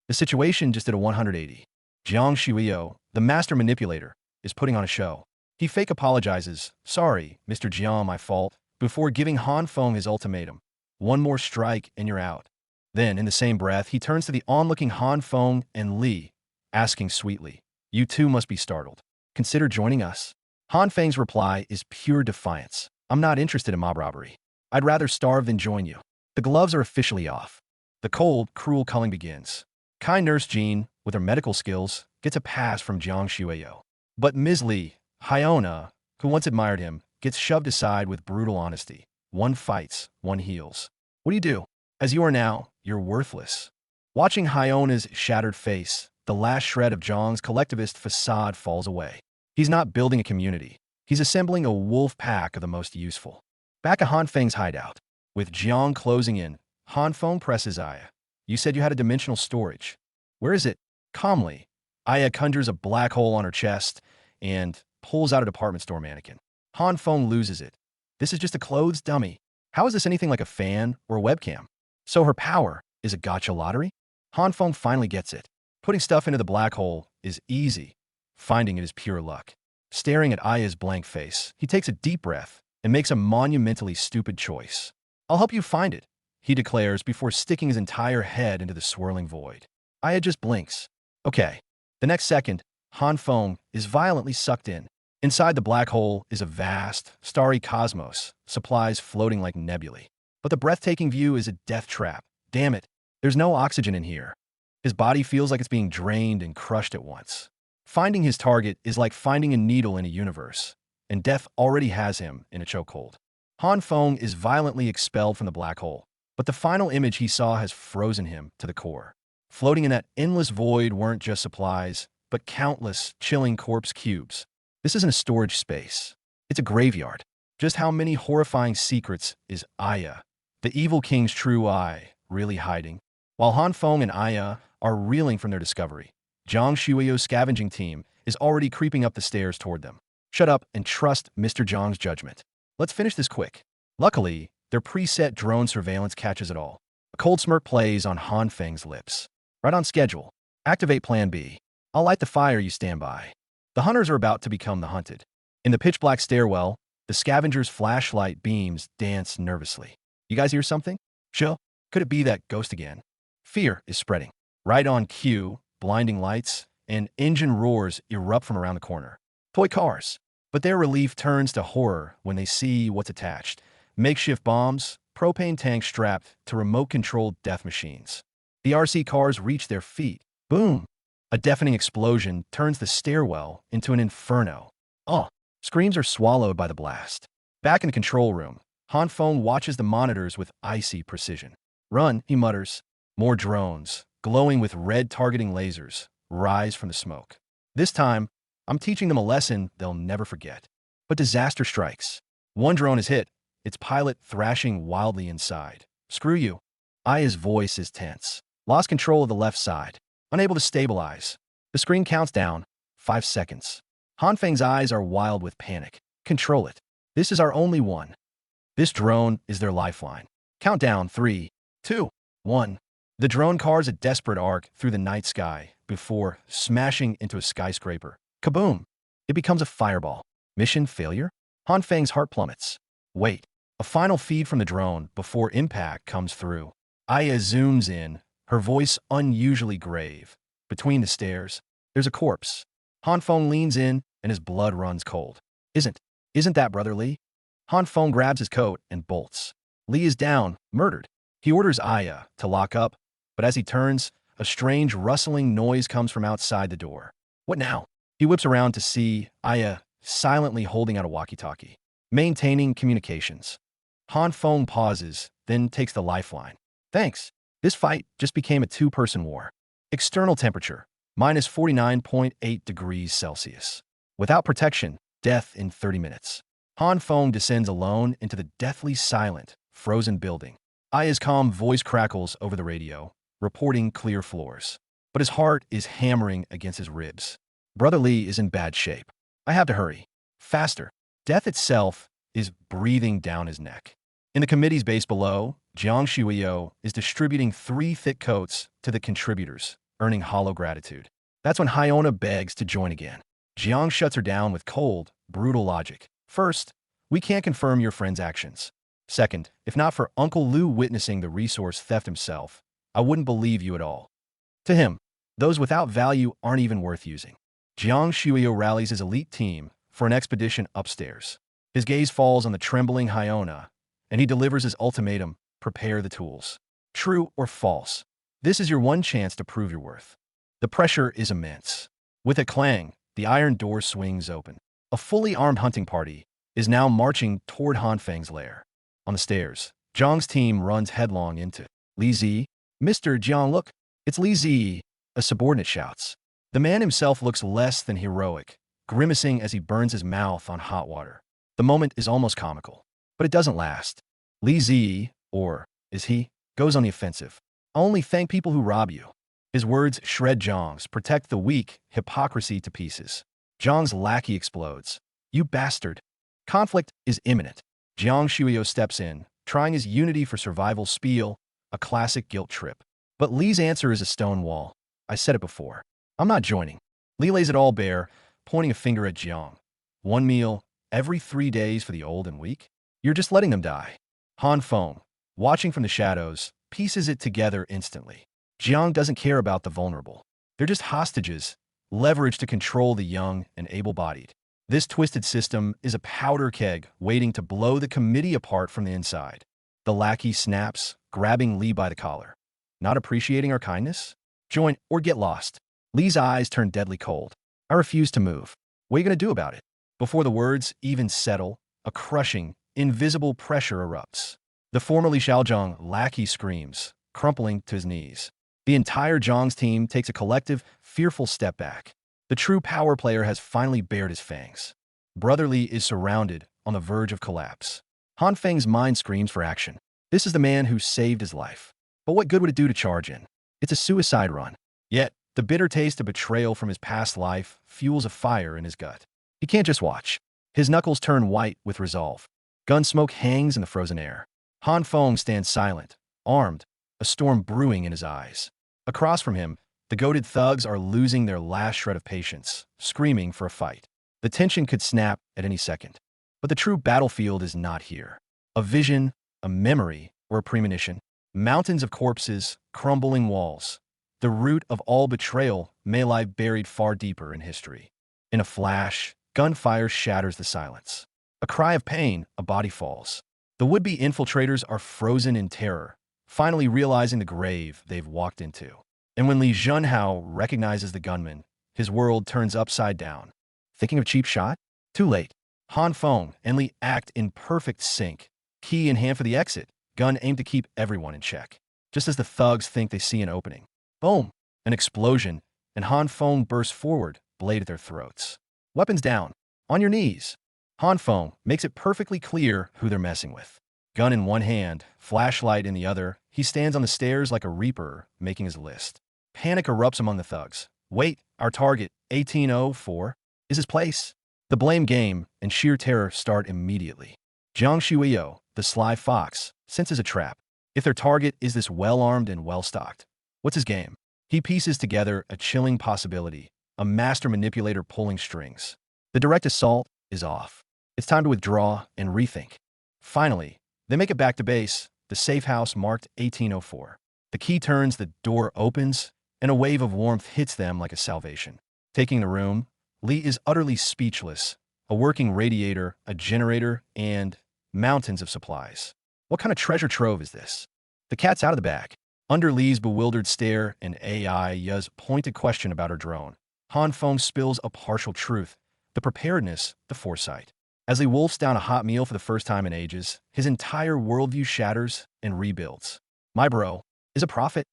The situation just did a 180. Jiang Shuiyo, the master manipulator, is putting on a show. He fake apologizes. Sorry, Mr. Jiang, my fault, before giving Han Feng his ultimatum. One more strike and you're out. Then, in the same breath, he turns to the onlooking Han Feng and Li, asking sweetly, You too must be startled. Consider joining us. Han Feng's reply is pure defiance. I'm not interested in mob robbery. I'd rather starve than join you. The gloves are officially off. The cold, cruel culling begins. Kind Nurse Jean, with her medical skills, gets a pass from Jiang Shuiyo. But Ms. Li, Hyona, who once admired him, gets shoved aside with brutal honesty. One fights, one heals. What do you do? As you are now, you're worthless. Watching Hyona's shattered face, the last shred of Jiang's collectivist facade falls away. He's not building a community. He's assembling a wolf pack of the most useful. Back at Han Feng's hideout. With Jiang closing in, Han Feng presses Aya. You said you had a dimensional storage. Where is it? Calmly, Aya conjures a black hole on her chest and pulls out a department store mannequin. Han Feng loses it. This is just a clothes dummy. How is this anything like a fan or a webcam? So her power is a gotcha lottery? Han Feng finally gets it. Putting stuff into the black hole is easy. Finding it is pure luck. Staring at Aya's blank face, he takes a deep breath and makes a monumentally stupid choice. I'll help you find it, he declares before sticking his entire head into the swirling void. Aya just blinks. Okay. The next second, Han Feng is violently sucked in. Inside the black hole is a vast, starry cosmos, supplies floating like nebulae. But the breathtaking view is a death trap. Damn it, there's no oxygen in here. His body feels like it's being drained and crushed at once. Finding his target is like finding a needle in a universe, and death already has him in a chokehold. Han Feng is violently expelled from the black hole, but the final image he saw has frozen him to the core. Floating in that endless void weren't just supplies, but countless, chilling corpse cubes. This isn't a storage space. It's a graveyard. Just how many horrifying secrets is Aya, the evil king's true eye, really hiding? While Han Feng and Aya are reeling from their discovery, Jiang Shuiyo's scavenging team is already creeping up the stairs toward them. Shut up and trust Mr. Jiang's judgment. Let's finish this quick. Luckily, their preset drone surveillance catches it all. A cold smirk plays on Han Feng's lips. Right on schedule. Activate Plan B. I'll light the fire, you stand by. The hunters are about to become the hunted. In the pitch-black stairwell, the scavenger's flashlight beams dance nervously. You guys hear something? Chill. Could it be that ghost again? Fear is spreading. Right on cue, blinding lights and engine roars erupt from around the corner. Toy cars. But their relief turns to horror when they see what's attached. Makeshift bombs, propane tanks strapped to remote-controlled death machines. The RC cars reach their feet. Boom! A deafening explosion turns the stairwell into an inferno. Oh! Screams are swallowed by the blast. Back in the control room, Han Feng watches the monitors with icy precision. Run, he mutters. More drones, glowing with red targeting lasers, rise from the smoke. This time, I'm teaching them a lesson they'll never forget. But disaster strikes. One drone is hit, its pilot thrashing wildly inside. Screw you. Aya's voice is tense. Lost control of the left side. Unable to stabilize. The screen counts down. 5 seconds. Han Feng's eyes are wild with panic. Control it. This is our only one. This drone is their lifeline. Countdown 3, 2, 1. The drone cars a desperate arc through the night sky before smashing into a skyscraper. Kaboom! It becomes a fireball. Mission failure? Han Feng's heart plummets. Wait. A final feed from the drone before impact comes through. Aya zooms in, her voice unusually grave. Between the stairs, there's a corpse. Han Feng leans in and his blood runs cold. Isn't that Brother Li? Han Feng grabs his coat and bolts. Li is down, murdered. He orders Aya to lock up, but as he turns, a strange rustling noise comes from outside the door. What now? He whips around to see Aya silently holding out a walkie-talkie, maintaining communications. Han Feng pauses, then takes the lifeline. Thanks. This fight just became a two-person war. External temperature, minus 49.8 degrees Celsius. Without protection, death in 30 minutes. Han Feng descends alone into the deathly silent, frozen building. Aya's calm voice crackles over the radio, reporting clear floors. But his heart is hammering against his ribs. Brother Li is in bad shape. I have to hurry. Faster. Death itself is breathing down his neck. In the committee's base below, Jiang Shuiyo is distributing 3 thick coats to the contributors, earning hollow gratitude. That's when Hyona begs to join again. Jiang shuts her down with cold, brutal logic. First, we can't confirm your friend's actions. Second, if not for Uncle Lu witnessing the resource theft himself, I wouldn't believe you at all. To him, those without value aren't even worth using. Jiang Shuiyo rallies his elite team for an expedition upstairs. His gaze falls on the trembling Hyona, and he delivers his ultimatum: prepare the tools. True or false? This is your one chance to prove your worth. The pressure is immense. With a clang, the iron door swings open. A fully armed hunting party is now marching toward Han Feng's lair. On the stairs, Jiang's team runs headlong into Li Zi. Mr. Jiang, look, it's Li Zi, a subordinate shouts. The man himself looks less than heroic, grimacing as he burns his mouth on hot water. The moment is almost comical, but it doesn't last. Li Zi, or is he, goes on the offensive. I only thank people who rob you. His words shred Jiang's, protect the weak, hypocrisy to pieces. Jiang's lackey explodes. You bastard. Conflict is imminent. Jiang Shuiyo steps in, trying his unity for survival spiel, a classic guilt trip. But Li's answer is a stone wall. I said it before. I'm not joining. Li lays it all bare, pointing a finger at Jiang. One meal every 3 days for the old and weak? You're just letting them die. Han Feng, watching from the shadows, pieces it together instantly. Jiang doesn't care about the vulnerable. They're just hostages, leveraged to control the young and able-bodied. This twisted system is a powder keg waiting to blow the committee apart from the inside. The lackey snaps, grabbing Li by the collar. Not appreciating our kindness? Join or get lost. Li's eyes turn deadly cold. I refuse to move. What are you going to do about it? Before the words even settle, a crushing, invisible pressure erupts. The formerly Xiaozhang lackey screams, crumpling to his knees. The entire Zhang's team takes a collective, fearful step back. The true power player has finally bared his fangs. Brother Li is surrounded, on the verge of collapse. Han Feng's mind screams for action. This is the man who saved his life. But what good would it do to charge in? It's a suicide run. Yet, the bitter taste of betrayal from his past life fuels a fire in his gut. He can't just watch. His knuckles turn white with resolve. Gun smoke hangs in the frozen air. Han Feng stands silent, armed, a storm brewing in his eyes. Across from him, the goated thugs are losing their last shred of patience, screaming for a fight. The tension could snap at any second. But the true battlefield is not here. A vision, a memory, or a premonition. Mountains of corpses, crumbling walls. The root of all betrayal may lie buried far deeper in history. In a flash, gunfire shatters the silence. A cry of pain, a body falls. The would-be infiltrators are frozen in terror, finally realizing the grave they've walked into. And when Li Junhao recognizes the gunman, his world turns upside down. Thinking of cheap shot? Too late. Han Feng and Li act in perfect sync, key in hand for the exit, gun aimed to keep everyone in check. Just as the thugs think they see an opening. Boom! An explosion, and Han Feng bursts forward, blade at their throats. Weapons down. On your knees. Han Feng makes it perfectly clear who they're messing with. Gun in one hand, flashlight in the other, he stands on the stairs like a reaper, making his list. Panic erupts among the thugs. Wait, our target, 1804, is his place. The blame game and sheer terror start immediately. Jiang Shuiyo, the sly fox, senses a trap. If their target is this well-armed and well-stocked, what's his game? He pieces together a chilling possibility, a master manipulator pulling strings. The direct assault is off. It's time to withdraw and rethink. Finally, they make it back to base, the safe house marked 1804. The key turns, the door opens, and a wave of warmth hits them like a salvation. Taking the room, Lee is utterly speechless. A working radiator, a generator, and mountains of supplies. What kind of treasure trove is this? The cat's out of the bag. Under Lee's bewildered stare, an AI's pointed question about her drone, Han Feng spills a partial truth, the preparedness, the foresight. As Lee wolfs down a hot meal for the first time in ages, his entire worldview shatters and rebuilds. My bro is a prophet.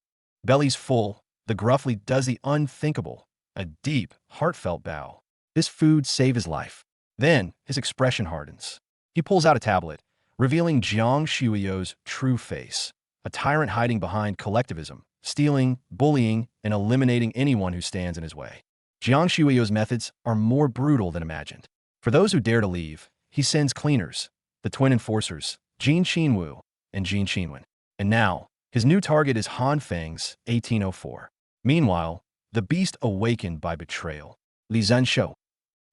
Belly's full, the gruffly does the unthinkable, a deep, heartfelt bow. This food saved his life. Then, his expression hardens. He pulls out a tablet, revealing Jiang Shuiyo's true face, a tyrant hiding behind collectivism, stealing, bullying, and eliminating anyone who stands in his way. Jiang Shuiyo's methods are more brutal than imagined. For those who dare to leave, he sends cleaners, the twin enforcers, Jin Qinwu and Jin Qinwen. And now, his new target is Han Feng's 1804. Meanwhile, the beast awakened by betrayal. Li Zhenshou.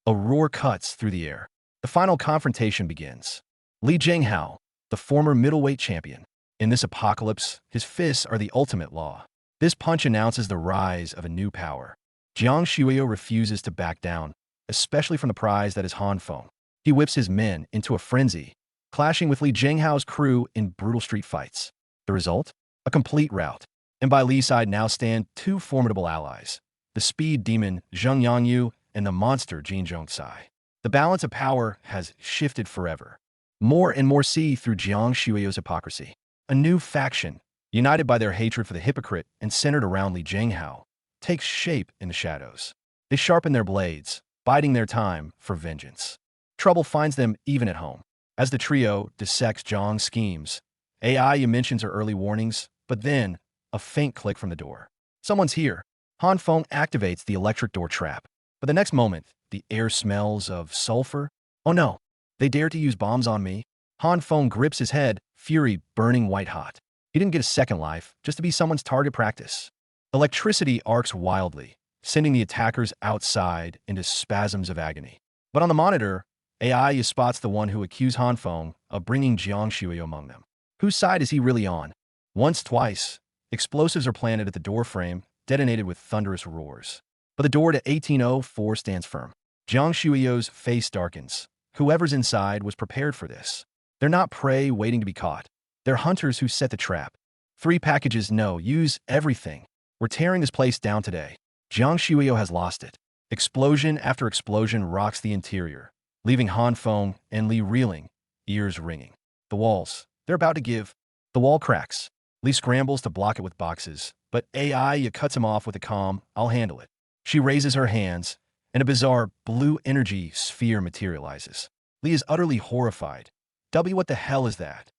A roar cuts through the air. The final confrontation begins. Li Jinghao, the former middleweight champion. In this apocalypse, his fists are the ultimate law. This punch announces the rise of a new power. Jiang Shuiyo refuses to back down, especially from the prize that is Han Feng. He whips his men into a frenzy, clashing with Li Jinghao's crew in brutal street fights. The result? A complete rout. And by Li's side now stand two formidable allies, the speed demon Zheng Yangyu and the monster Jin Zhongsai. The balance of power has shifted forever. More and more see through Jiang Shuiyo's hypocrisy. A new faction, united by their hatred for the hypocrite and centered around Li Jinghao, takes shape in the shadows. They sharpen their blades, biding their time for vengeance. Trouble finds them even at home. As the trio dissects Zhang's schemes, AI mentions her early warnings, but then, a faint click from the door. Someone's here. Han Feng activates the electric door trap. But the next moment, the air smells of sulfur. Oh no, they dare to use bombs on me? Han Feng grips his head, fury burning white hot. He didn't get a second life, just to be someone's target practice. Electricity arcs wildly, sending the attackers outside into spasms of agony. But on the monitor, AI spots the one who accused Han Feng of bringing Jiang Shuiyo among them. Whose side is he really on? Once, twice, explosives are planted at the doorframe, detonated with thunderous roars. But the door to 1804 stands firm. Jiang Shuiyo's face darkens. Whoever's inside was prepared for this. They're not prey waiting to be caught. They're hunters who set the trap. 3 packages, no, use everything. We're tearing this place down today. Jiang Shuiyo has lost it. Explosion after explosion rocks the interior, leaving Han Feng and Li reeling, ears ringing. The walls, they're about to give. The wall cracks. Li scrambles to block it with boxes, but AI cuts him off with a calm, I'll handle it. She raises her hands, and a bizarre blue energy sphere materializes. Li is utterly horrified. What the hell is that?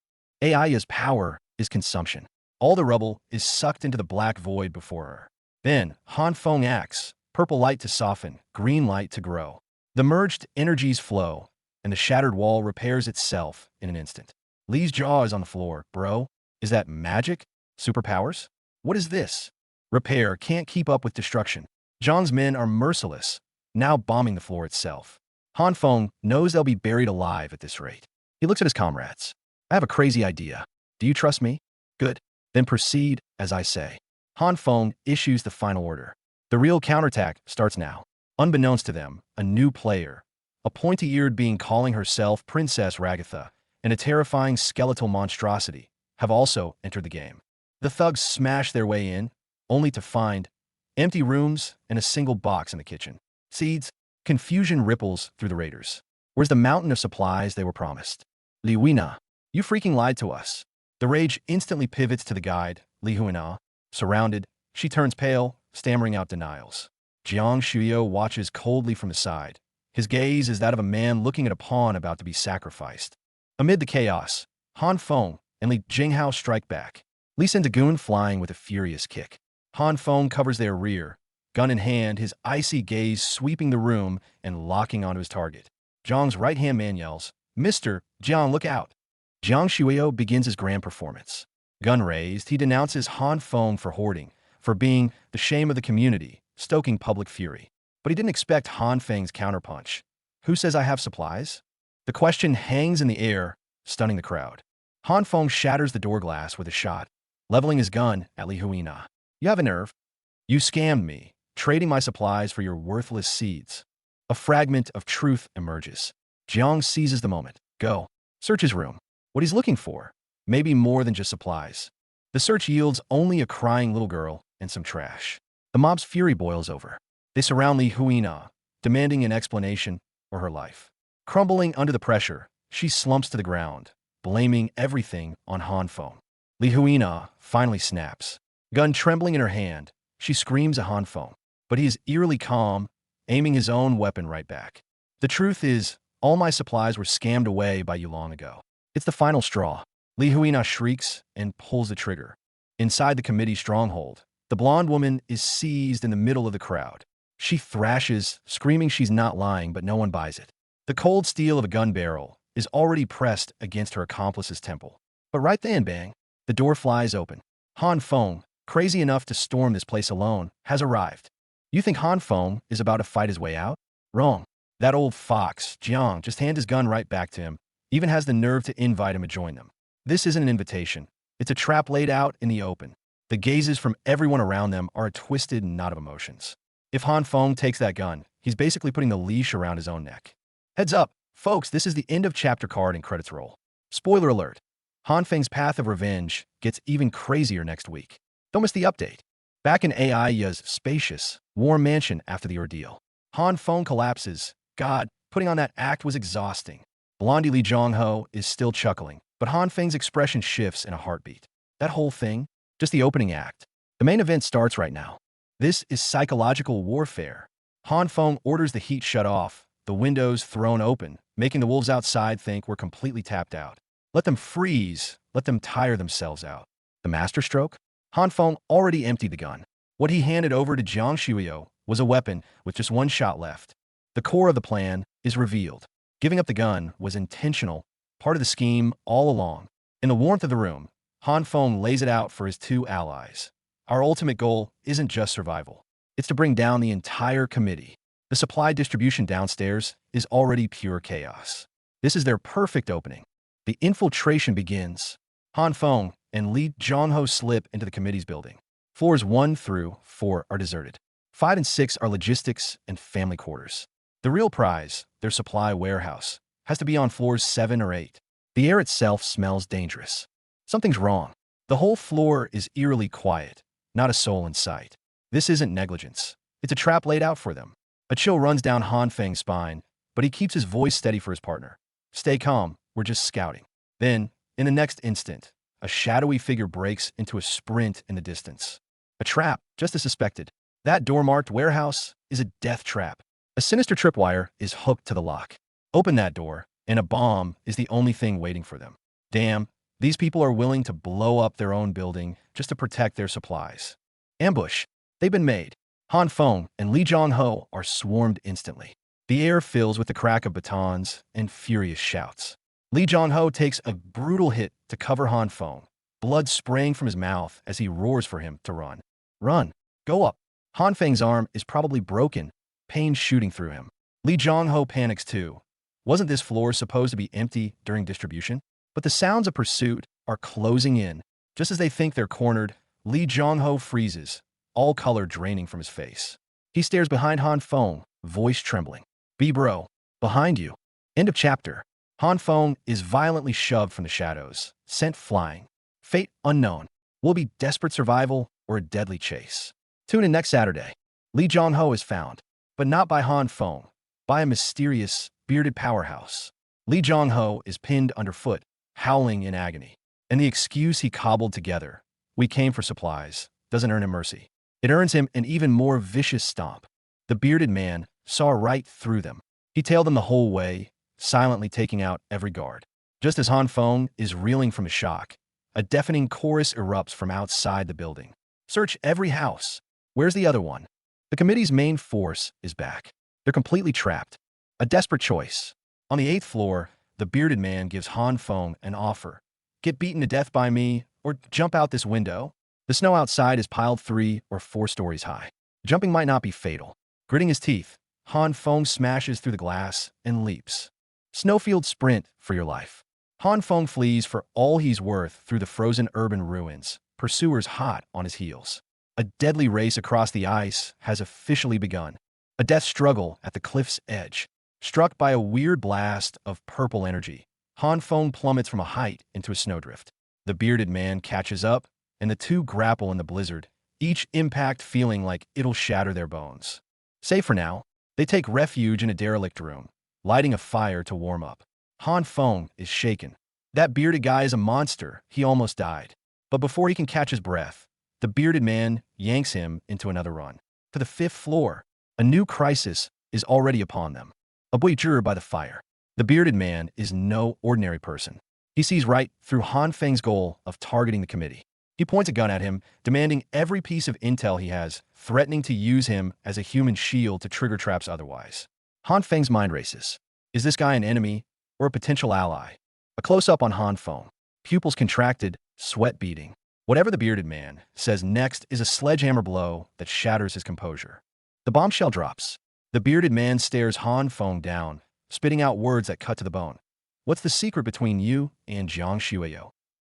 AI's power is consumption. All the rubble is sucked into the black void before her. Then, Han Feng acts, purple light to soften, green light to grow. The merged energies flow, and the shattered wall repairs itself in an instant. Li's jaw is on the floor. Bro, is that magic? Superpowers? What is this? Repair can't keep up with destruction. Zhang's men are merciless, now bombing the floor itself. Han Feng knows they'll be buried alive at this rate. He looks at his comrades. I have a crazy idea. Do you trust me? Good. Then proceed, as I say. Han Feng issues the final order. The real counterattack starts now. Unbeknownst to them, a new player, a pointy-eared being calling herself Princess Ragatha, and a terrifying skeletal monstrosity, have also entered the game. The thugs smash their way in, only to find empty rooms and a single box in the kitchen. Seeds, confusion ripples through the raiders. Where's the mountain of supplies they were promised? Li Weina, You freaking lied to us. The rage instantly pivots to the guide, Li Huina. Surrounded, she turns pale, stammering out denials. Jiang Shuyo watches coldly from the side. His gaze is that of a man looking at a pawn about to be sacrificed. Amid the chaos, Han Feng and Li Jinghao strike back. Li Dagun flying with a furious kick. Han Feng covers their rear, gun in hand, his icy gaze sweeping the room and locking onto his target. Jiang's right-hand man yells, "Mr. Jiang, look out!" Jiang Shuyo begins his grand performance. Gun raised, he denounces Han Feng for hoarding, for being the shame of the community, stoking public fury. But he didn't expect Han Feng's counterpunch. Who says I have supplies? The question hangs in the air, stunning the crowd. Han Feng shatters the door glass with a shot, leveling his gun at Li Huina. You have a nerve. You scammed me, trading my supplies for your worthless seeds. A fragment of truth emerges. Jiang seizes the moment. Go. Search his room. What he's looking for. Maybe more than just supplies. The search yields only a crying little girl and some trash. The mob's fury boils over. They surround Li Huina, demanding an explanation or her life. Crumbling under the pressure, she slumps to the ground, blaming everything on Han Feng. Li Huina finally snaps. Gun trembling in her hand, she screams at Han Feng, but he is eerily calm, aiming his own weapon right back. The truth is, all my supplies were scammed away by you long ago. It's the final straw. Li Huina shrieks and pulls the trigger. Inside the committee stronghold, the blonde woman is seized in the middle of the crowd. She thrashes, screaming she's not lying, but no one buys it. The cold steel of a gun barrel is already pressed against her accomplice's temple. But right then, bang, the door flies open. Han Feng, crazy enough to storm this place alone, has arrived. You think Han Feng is about to fight his way out? Wrong. That old fox, Jiang, just hands his gun right back to him, even has the nerve to invite him to join them. This isn't an invitation. It's a trap laid out in the open. The gazes from everyone around them are a twisted knot of emotions. If Han Feng takes that gun, he's basically putting the leash around his own neck. Heads up, folks, this is the end of chapter card and credits roll. Spoiler alert. Han Feng's path of revenge gets even crazier next week. Don't miss the update. Back in Aiya's spacious, warm mansion after the ordeal, Han Feng collapses. God, putting on that act was exhausting. Blondie Li Zhongho is still chuckling, but Han Feng's expression shifts in a heartbeat. That whole thing? Just the opening act. The main event starts right now. This is psychological warfare. Han Feng orders the heat shut off, the windows thrown open, making the wolves outside think we're completely tapped out. Let them freeze. Let them tire themselves out. The masterstroke? Han Feng already emptied the gun. What he handed over to Jiang Shuyo was a weapon with just one shot left. The core of the plan is revealed. Giving up the gun was intentional, part of the scheme all along. In the warmth of the room, Han Feng lays it out for his two allies. Our ultimate goal isn't just survival. It's to bring down the entire committee. The supply distribution downstairs is already pure chaos. This is their perfect opening. The infiltration begins. Han Feng and Li Zhongho slip into the committee's building. Floors 1 through 4 are deserted. 5 and 6 are logistics and family quarters. The real prize, their supply warehouse, has to be on floors 7 or 8. The air itself smells dangerous. Something's wrong. The whole floor is eerily quiet, not a soul in sight. This isn't negligence. It's a trap laid out for them. A chill runs down Han Feng's spine, but he keeps his voice steady for his partner. Stay calm, we're just scouting. Then, in the next instant, a shadowy figure breaks into a sprint in the distance. A trap, just as suspected. That door-marked warehouse is a death trap. A sinister tripwire is hooked to the lock. Open that door, and a bomb is the only thing waiting for them. Damn, these people are willing to blow up their own building just to protect their supplies. Ambush. They've been made. Han Feng and Li Zhongho are swarmed instantly. The air fills with the crack of batons and furious shouts. Li Zhongho takes a brutal hit to cover Han Feng, blood spraying from his mouth as he roars for him to run. Run. Go up. Han Feng's arm is probably broken, pain shooting through him. Li Zhongho panics too. Wasn't this floor supposed to be empty during distribution? But the sounds of pursuit are closing in. Just as they think they're cornered, Li Zhongho freezes, all color draining from his face. He stares behind Han Feng, voice trembling. "Be bro. Behind you." End of chapter. Han Feng is violently shoved from the shadows, sent flying. Fate unknown. Will it be desperate survival or a deadly chase? Tune in next Saturday. Li Zhongho is found, but not by Han Feng, by a mysterious, bearded powerhouse. Li Zhongho is pinned underfoot, howling in agony. And the excuse he cobbled together, "We came for supplies," doesn't earn him mercy. It earns him an even more vicious stomp. The bearded man saw right through them. He tailed them the whole way, silently taking out every guard. Just as Han Feng is reeling from a shock, a deafening chorus erupts from outside the building. "Search every house. Where's the other one?" The committee's main force is back. They're completely trapped. A desperate choice. On the 8th floor, the bearded man gives Han Feng an offer. "Get beaten to death by me, or jump out this window." The snow outside is piled 3 or 4 stories high. Jumping might not be fatal. Gritting his teeth, Han Feng smashes through the glass and leaps. Snowfield sprint for your life. Han Feng flees for all he's worth through the frozen urban ruins, pursuers hot on his heels. A deadly race across the ice has officially begun. A death struggle at the cliff's edge. Struck by a weird blast of purple energy, Han Feng plummets from a height into a snowdrift. The bearded man catches up, and the two grapple in the blizzard, each impact feeling like it'll shatter their bones. Safe for now, they take refuge in a derelict room, lighting a fire to warm up. Han Feng is shaken. That bearded guy is a monster. He almost died. But before he can catch his breath, the bearded man yanks him into another run. To the 5th floor, a new crisis is already upon them. A voyageur by the fire. The bearded man is no ordinary person. He sees right through Han Feng's goal of targeting the committee. He points a gun at him, demanding every piece of intel he has, threatening to use him as a human shield to trigger traps otherwise. Han Feng's mind races. Is this guy an enemy or a potential ally? A close-up on Han Feng. Pupils contracted, sweat beading. Whatever the bearded man says next is a sledgehammer blow that shatters his composure. The bombshell drops. The bearded man stares Han Feng down, spitting out words that cut to the bone. "What's the secret between you and Jiang Shuiyo?"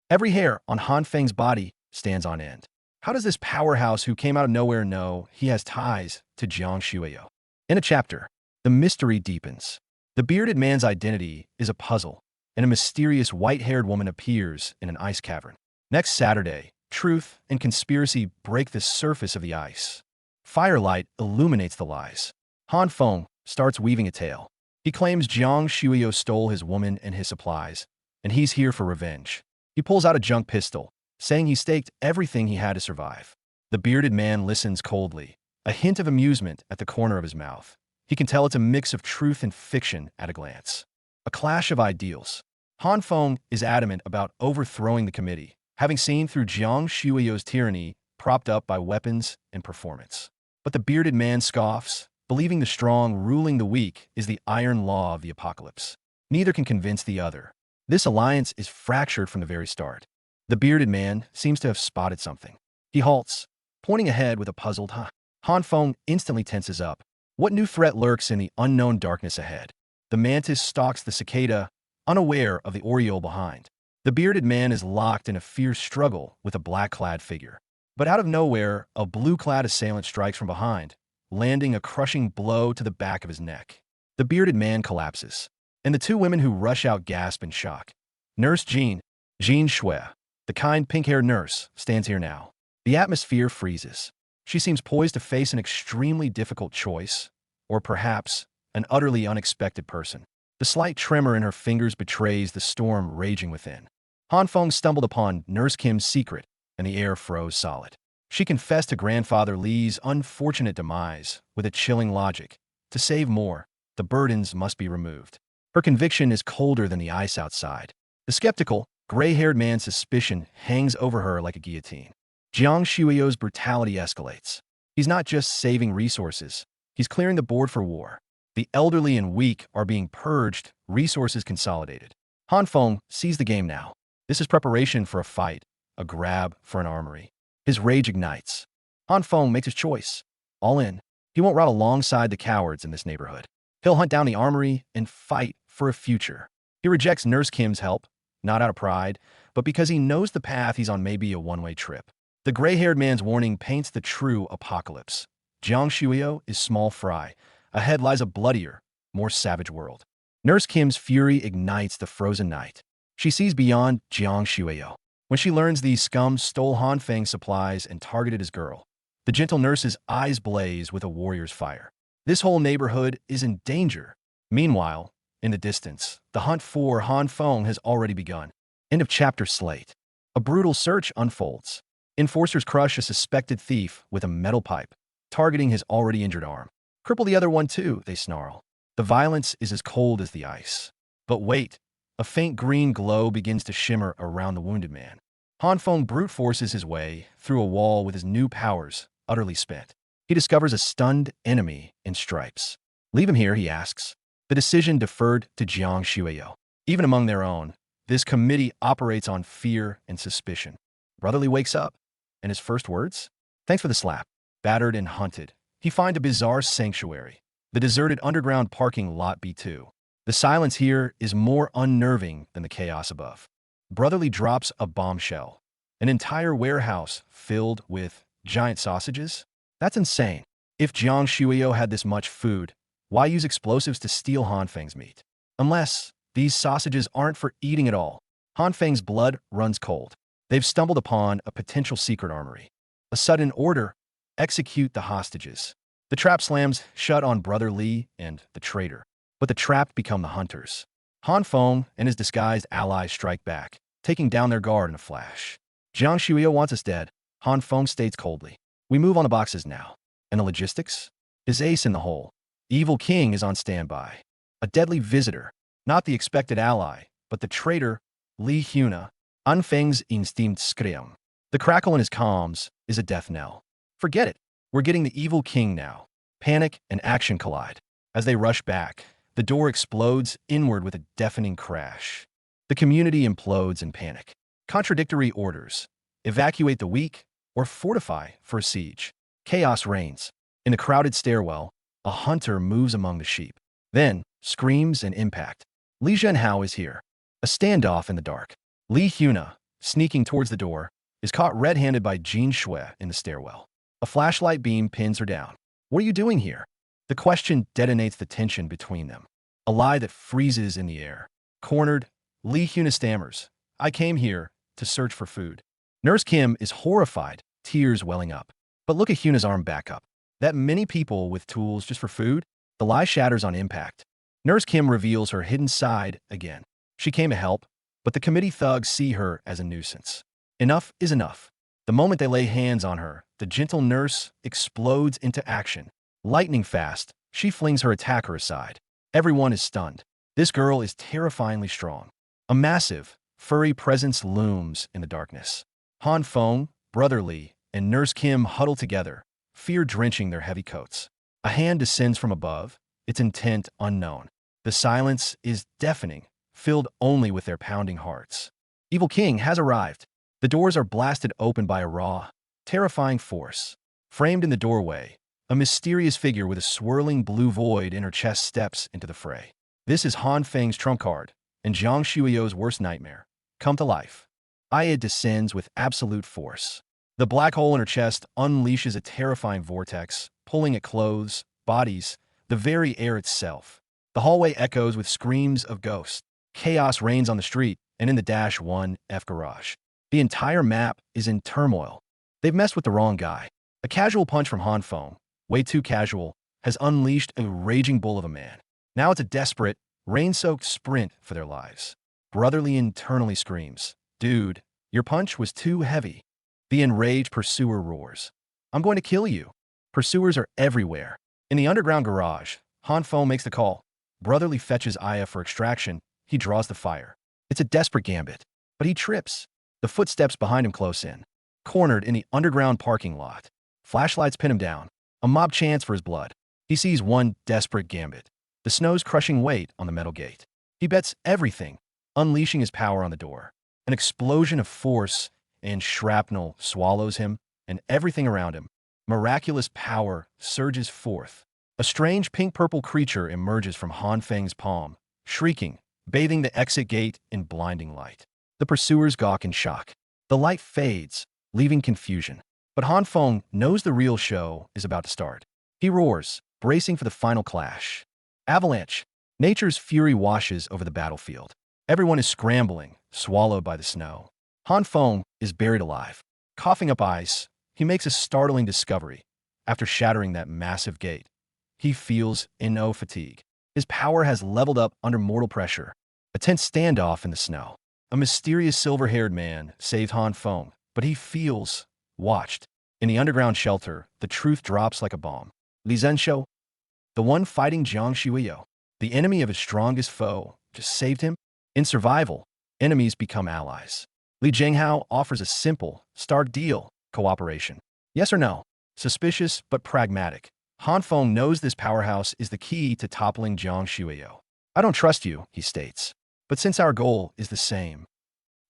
Every hair on Han Feng's body stands on end. How does this powerhouse who came out of nowhere know he has ties to Jiang Shuiyo? In a chapter, the mystery deepens. The bearded man's identity is a puzzle, and a mysterious white-haired woman appears in an ice cavern. Next Saturday, truth and conspiracy break the surface of the ice. Firelight illuminates the lies. Han Feng starts weaving a tale. He claims Jiang Shuiyo stole his woman and his supplies, and he's here for revenge. He pulls out a junk pistol, saying he staked everything he had to survive. The bearded man listens coldly, a hint of amusement at the corner of his mouth. He can tell it's a mix of truth and fiction at a glance. A clash of ideals. Han Feng is adamant about overthrowing the committee, having seen through Jiang Shuiyo's tyranny propped up by weapons and performance. But the bearded man scoffs, believing the strong ruling the weak is the iron law of the apocalypse. Neither can convince the other. This alliance is fractured from the very start. The bearded man seems to have spotted something. He halts, pointing ahead with a puzzled huh. Han Feng instantly tenses up. What new threat lurks in the unknown darkness ahead? The mantis stalks the cicada, unaware of the oriole behind. The bearded man is locked in a fierce struggle with a black-clad figure. But out of nowhere, a blue-clad assailant strikes from behind, landing a crushing blow to the back of his neck. The bearded man collapses, and the two women who rush out gasp in shock. Nurse Jean Shui, the kind pink-haired nurse, stands here now. The atmosphere freezes. She seems poised to face an extremely difficult choice, or perhaps an utterly unexpected person. The slight tremor in her fingers betrays the storm raging within. Han Feng stumbled upon Nurse Kim's secret, and the air froze solid. She confessed to Grandfather Li's unfortunate demise with a chilling logic. To save more, the burdens must be removed. Her conviction is colder than the ice outside. The skeptical, gray-haired man's suspicion hangs over her like a guillotine. Jiang Shuiyo's brutality escalates. He's not just saving resources, he's clearing the board for war. The elderly and weak are being purged, resources consolidated. Han Feng sees the game now. This is preparation for a fight, a grab for an armory. His rage ignites. Han Feng makes his choice. All in. He won't ride alongside the cowards in this neighborhood. He'll hunt down the armory and fight for a future. He rejects Nurse Kim's help, not out of pride, but because he knows the path he's on may be a one-way trip. The gray-haired man's warning paints the true apocalypse. Jiang Shuiyo is small fry. Ahead lies a bloodier, more savage world. Nurse Kim's fury ignites the frozen night. She sees beyond Jiang Shuiyo. When she learns these scums stole Han Feng's supplies and targeted his girl, the gentle nurse's eyes blaze with a warrior's fire. This whole neighborhood is in danger. Meanwhile, in the distance, the hunt for Han Feng has already begun. End of chapter slate. A brutal search unfolds. Enforcers crush a suspected thief with a metal pipe, targeting his already injured arm. Cripple the other one too, they snarl. The violence is as cold as the ice. But wait, a faint green glow begins to shimmer around the wounded man. Hanfeng brute forces his way through a wall with his new powers utterly spent. He discovers a stunned enemy in stripes. Leave him here, he asks. The decision deferred to Jiang Shuiyo. Even among their own, this committee operates on fear and suspicion. Brotherly wakes up, and his first words? Thanks for the slap. Battered and hunted, he finds a bizarre sanctuary, the deserted underground parking lot B2. The silence here is more unnerving than the chaos above. Brotherly drops a bombshell. An entire warehouse filled with giant sausages? That's insane. If Jiang Shuiyo had this much food, why use explosives to steal Hanfeng's meat? Unless these sausages aren't for eating at all. Hanfeng's blood runs cold. They've stumbled upon a potential secret armory. A sudden order: execute the hostages. The trap slams shut on Brother Li and the traitor, but the trapped become the hunters. Hanfeng and his disguised allies strike back, taking down their guard in a flash. Jiang Shuiyo wants us dead, Hanfeng states coldly. We move on the boxes now. And the logistics? His ace in the hole. Evil King is on standby. A deadly visitor, not the expected ally, but the traitor, Li Huna. Hanfeng's instinct scream. The crackle in his comms is a death knell. Forget it. We're getting the Evil King now. Panic and action collide. As they rush back, the door explodes inward with a deafening crash. The community implodes in panic. Contradictory orders: evacuate the weak or fortify for a siege. Chaos reigns. In the crowded stairwell, a hunter moves among the sheep. Then, screams and impact. Li Zhenhao is here. A standoff in the dark. Li Huna, sneaking towards the door, is caught red-handed by Jin Shui in the stairwell. A flashlight beam pins her down. What are you doing here? The question detonates the tension between them. A lie that freezes in the air. Cornered, Li Huna stammers, I came here to search for food. Nurse Kim is horrified, tears welling up. But look at Huna's arm back up. That many people with tools just for food? The lie shatters on impact. Nurse Kim reveals her hidden side again. She came to help, but the committee thugs see her as a nuisance. Enough is enough. The moment they lay hands on her, the gentle nurse explodes into action. Lightning fast, she flings her attacker aside. Everyone is stunned. This girl is terrifyingly strong. A massive, furry presence looms in the darkness. Hanfeng, Brother Li, and Nurse Kim huddle together, fear drenching their heavy coats. A hand descends from above, its intent unknown. The silence is deafening, filled only with their pounding hearts. Evil King has arrived. The doors are blasted open by a raw, terrifying force. Framed in the doorway, a mysterious figure with a swirling blue void in her chest steps into the fray. This is Hanfeng's trump card, and Jiang Shuiyo's worst nightmare, come to life. Aya descends with absolute force. The black hole in her chest unleashes a terrifying vortex, pulling at clothes, bodies, the very air itself. The hallway echoes with screams of ghosts. Chaos reigns on the street and in the -1F garage. The entire map is in turmoil. They've messed with the wrong guy. A casual punch from Hanfeng, way too casual, has unleashed a raging bull of a man. Now it's a desperate, rain-soaked sprint for their lives. Brotherly internally screams, Dude, your punch was too heavy. The enraged pursuer roars, I'm going to kill you. Pursuers are everywhere. In the underground garage, Hanfeng makes the call. Brotherly fetches Aya for extraction. He draws the fire. It's a desperate gambit, but he trips. The footsteps behind him close in. Cornered in the underground parking lot. Flashlights pin him down. A mob chants for his blood. He sees one desperate gambit. The snow's crushing weight on the metal gate. He bets everything, unleashing his power on the door. An explosion of force and shrapnel swallows him and everything around him. Miraculous power surges forth. A strange pink-purple creature emerges from Hanfeng's palm, shrieking, bathing the exit gate in blinding light. The pursuers gawk in shock. The light fades, leaving confusion. But Hanfeng knows the real show is about to start. He roars, bracing for the final clash. Avalanche. Nature's fury washes over the battlefield. Everyone is scrambling, swallowed by the snow. Hanfeng is buried alive. Coughing up ice, he makes a startling discovery. After shattering that massive gate, he feels no fatigue. His power has leveled up under mortal pressure. A tense standoff in the snow. A mysterious silver-haired man saves Han Feng, but he feels watched. In the underground shelter, the truth drops like a bomb. Li Zhenshou, the one fighting Jiang Shuiyo, the enemy of his strongest foe, just saved him? In survival, enemies become allies. Li Zhenghao offers a simple, stark deal: cooperation. Yes or no? Suspicious but pragmatic. Han Feng knows this powerhouse is the key to toppling Jiang Shuiyo. I don't trust you, he states. But since our goal is the same,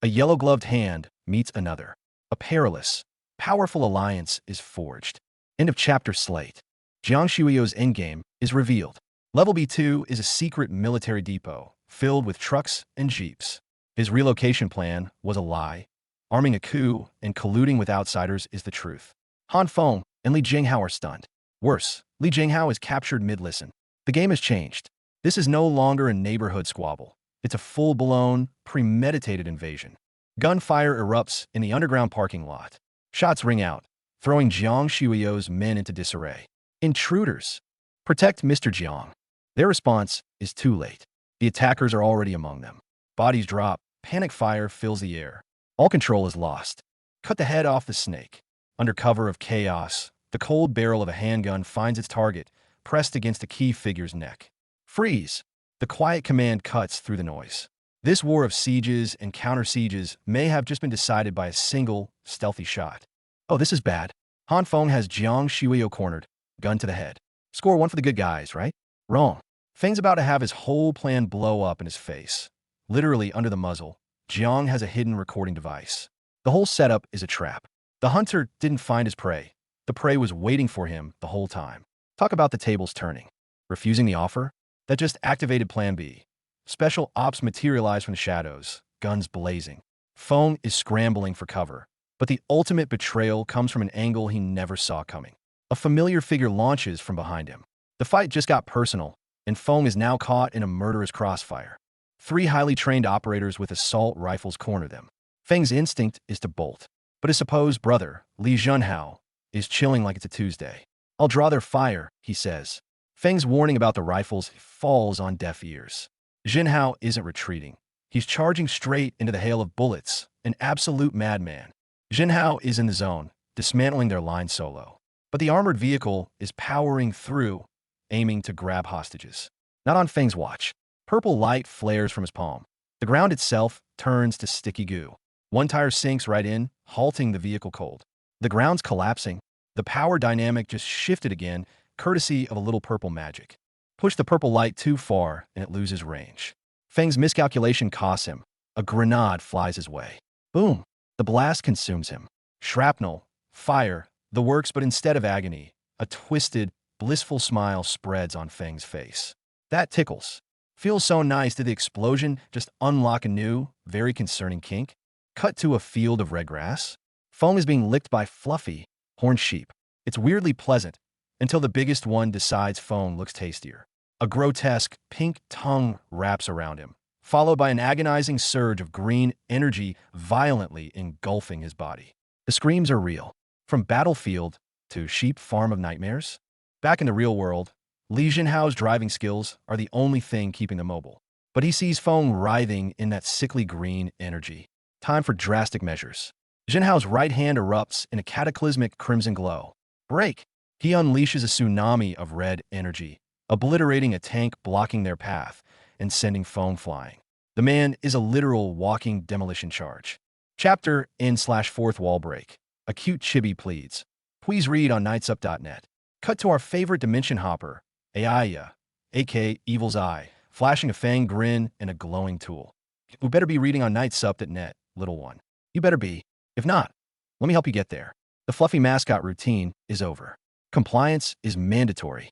a yellow-gloved hand meets another. A perilous, powerful alliance is forged. End of chapter. Slate. Jiang Shuiyo's endgame is revealed. Level B2 is a secret military depot filled with trucks and jeeps. His relocation plan was a lie. Arming a coup and colluding with outsiders is the truth. Han Feng and Li Jinghao are stunned. Worse, Li Jinghao is captured mid-listen. The game has changed. This is no longer a neighborhood squabble. It's a full-blown, premeditated invasion. Gunfire erupts in the underground parking lot. Shots ring out, throwing Jiang Shuiyo's men into disarray. Intruders! Protect Mr. Jiang. Their response is too late. The attackers are already among them. Bodies drop, panic fire fills the air. All control is lost. Cut the head off the snake. Under cover of chaos, the cold barrel of a handgun finds its target, pressed against a key figure's neck. Freeze! The quiet command cuts through the noise. This war of sieges and counter-sieges may have just been decided by a single, stealthy shot. Oh, this is bad. Han Feng has Jiang Shuiyo cornered, gun to the head. Score 1 for the good guys, right? Wrong. Feng's about to have his whole plan blow up in his face. Literally under the muzzle, Jiang has a hidden recording device. The whole setup is a trap. The hunter didn't find his prey. The prey was waiting for him the whole time. Talk about the tables turning. Refusing the offer? That just activated Plan B. Special ops materialize from the shadows, guns blazing. Feng is scrambling for cover, but the ultimate betrayal comes from an angle he never saw coming. A familiar figure launches from behind him. The fight just got personal, and Feng is now caught in a murderous crossfire. 3 highly trained operators with assault rifles corner them. Feng's instinct is to bolt, but his supposed brother, Li Zhenhao, is chilling like it's a Tuesday. I'll draw their fire, he says. Feng's warning about the rifles falls on deaf ears. Zhenhao isn't retreating. He's charging straight into the hail of bullets, an absolute madman. Zhenhao is in the zone, dismantling their line solo. But the armored vehicle is powering through, aiming to grab hostages. Not on Feng's watch. Purple light flares from his palm. The ground itself turns to sticky goo. One tire sinks right in, halting the vehicle cold. The ground's collapsing. The power dynamic just shifted again, courtesy of a little purple magic. Push the purple light too far, and it loses range. Feng's miscalculation costs him. A grenade flies his way. Boom! The blast consumes him. Shrapnel, fire, the works, but instead of agony, a twisted, blissful smile spreads on Feng's face. That tickles. Feels so nice. Did the explosion just unlock a new, very concerning kink? Cut to a field of red grass. Feng is being licked by fluffy, horned sheep. It's weirdly pleasant, until the biggest one decides Feng looks tastier. A grotesque, pink tongue wraps around him, followed by an agonizing surge of green energy violently engulfing his body. The screams are real. From battlefield to sheep farm of nightmares. Back in the real world, Li Zhenhao's driving skills are the only thing keeping him mobile. But he sees Feng writhing in that sickly green energy. Time for drastic measures. Zhenhao's right hand erupts in a cataclysmic crimson glow. Break! He unleashes a tsunami of red energy, obliterating a tank blocking their path and sending Feng flying. The man is a literal walking demolition charge. Chapter N/4th wall break. A cute chibi pleads. Please read on nightsup.net. Cut to our favorite dimension hopper, Aya, aka Evil's Eye, flashing a fang grin and a glowing tool. We better be reading on nightsup.net, little one. You better be. If not, let me help you get there. The fluffy mascot routine is over. Compliance is mandatory.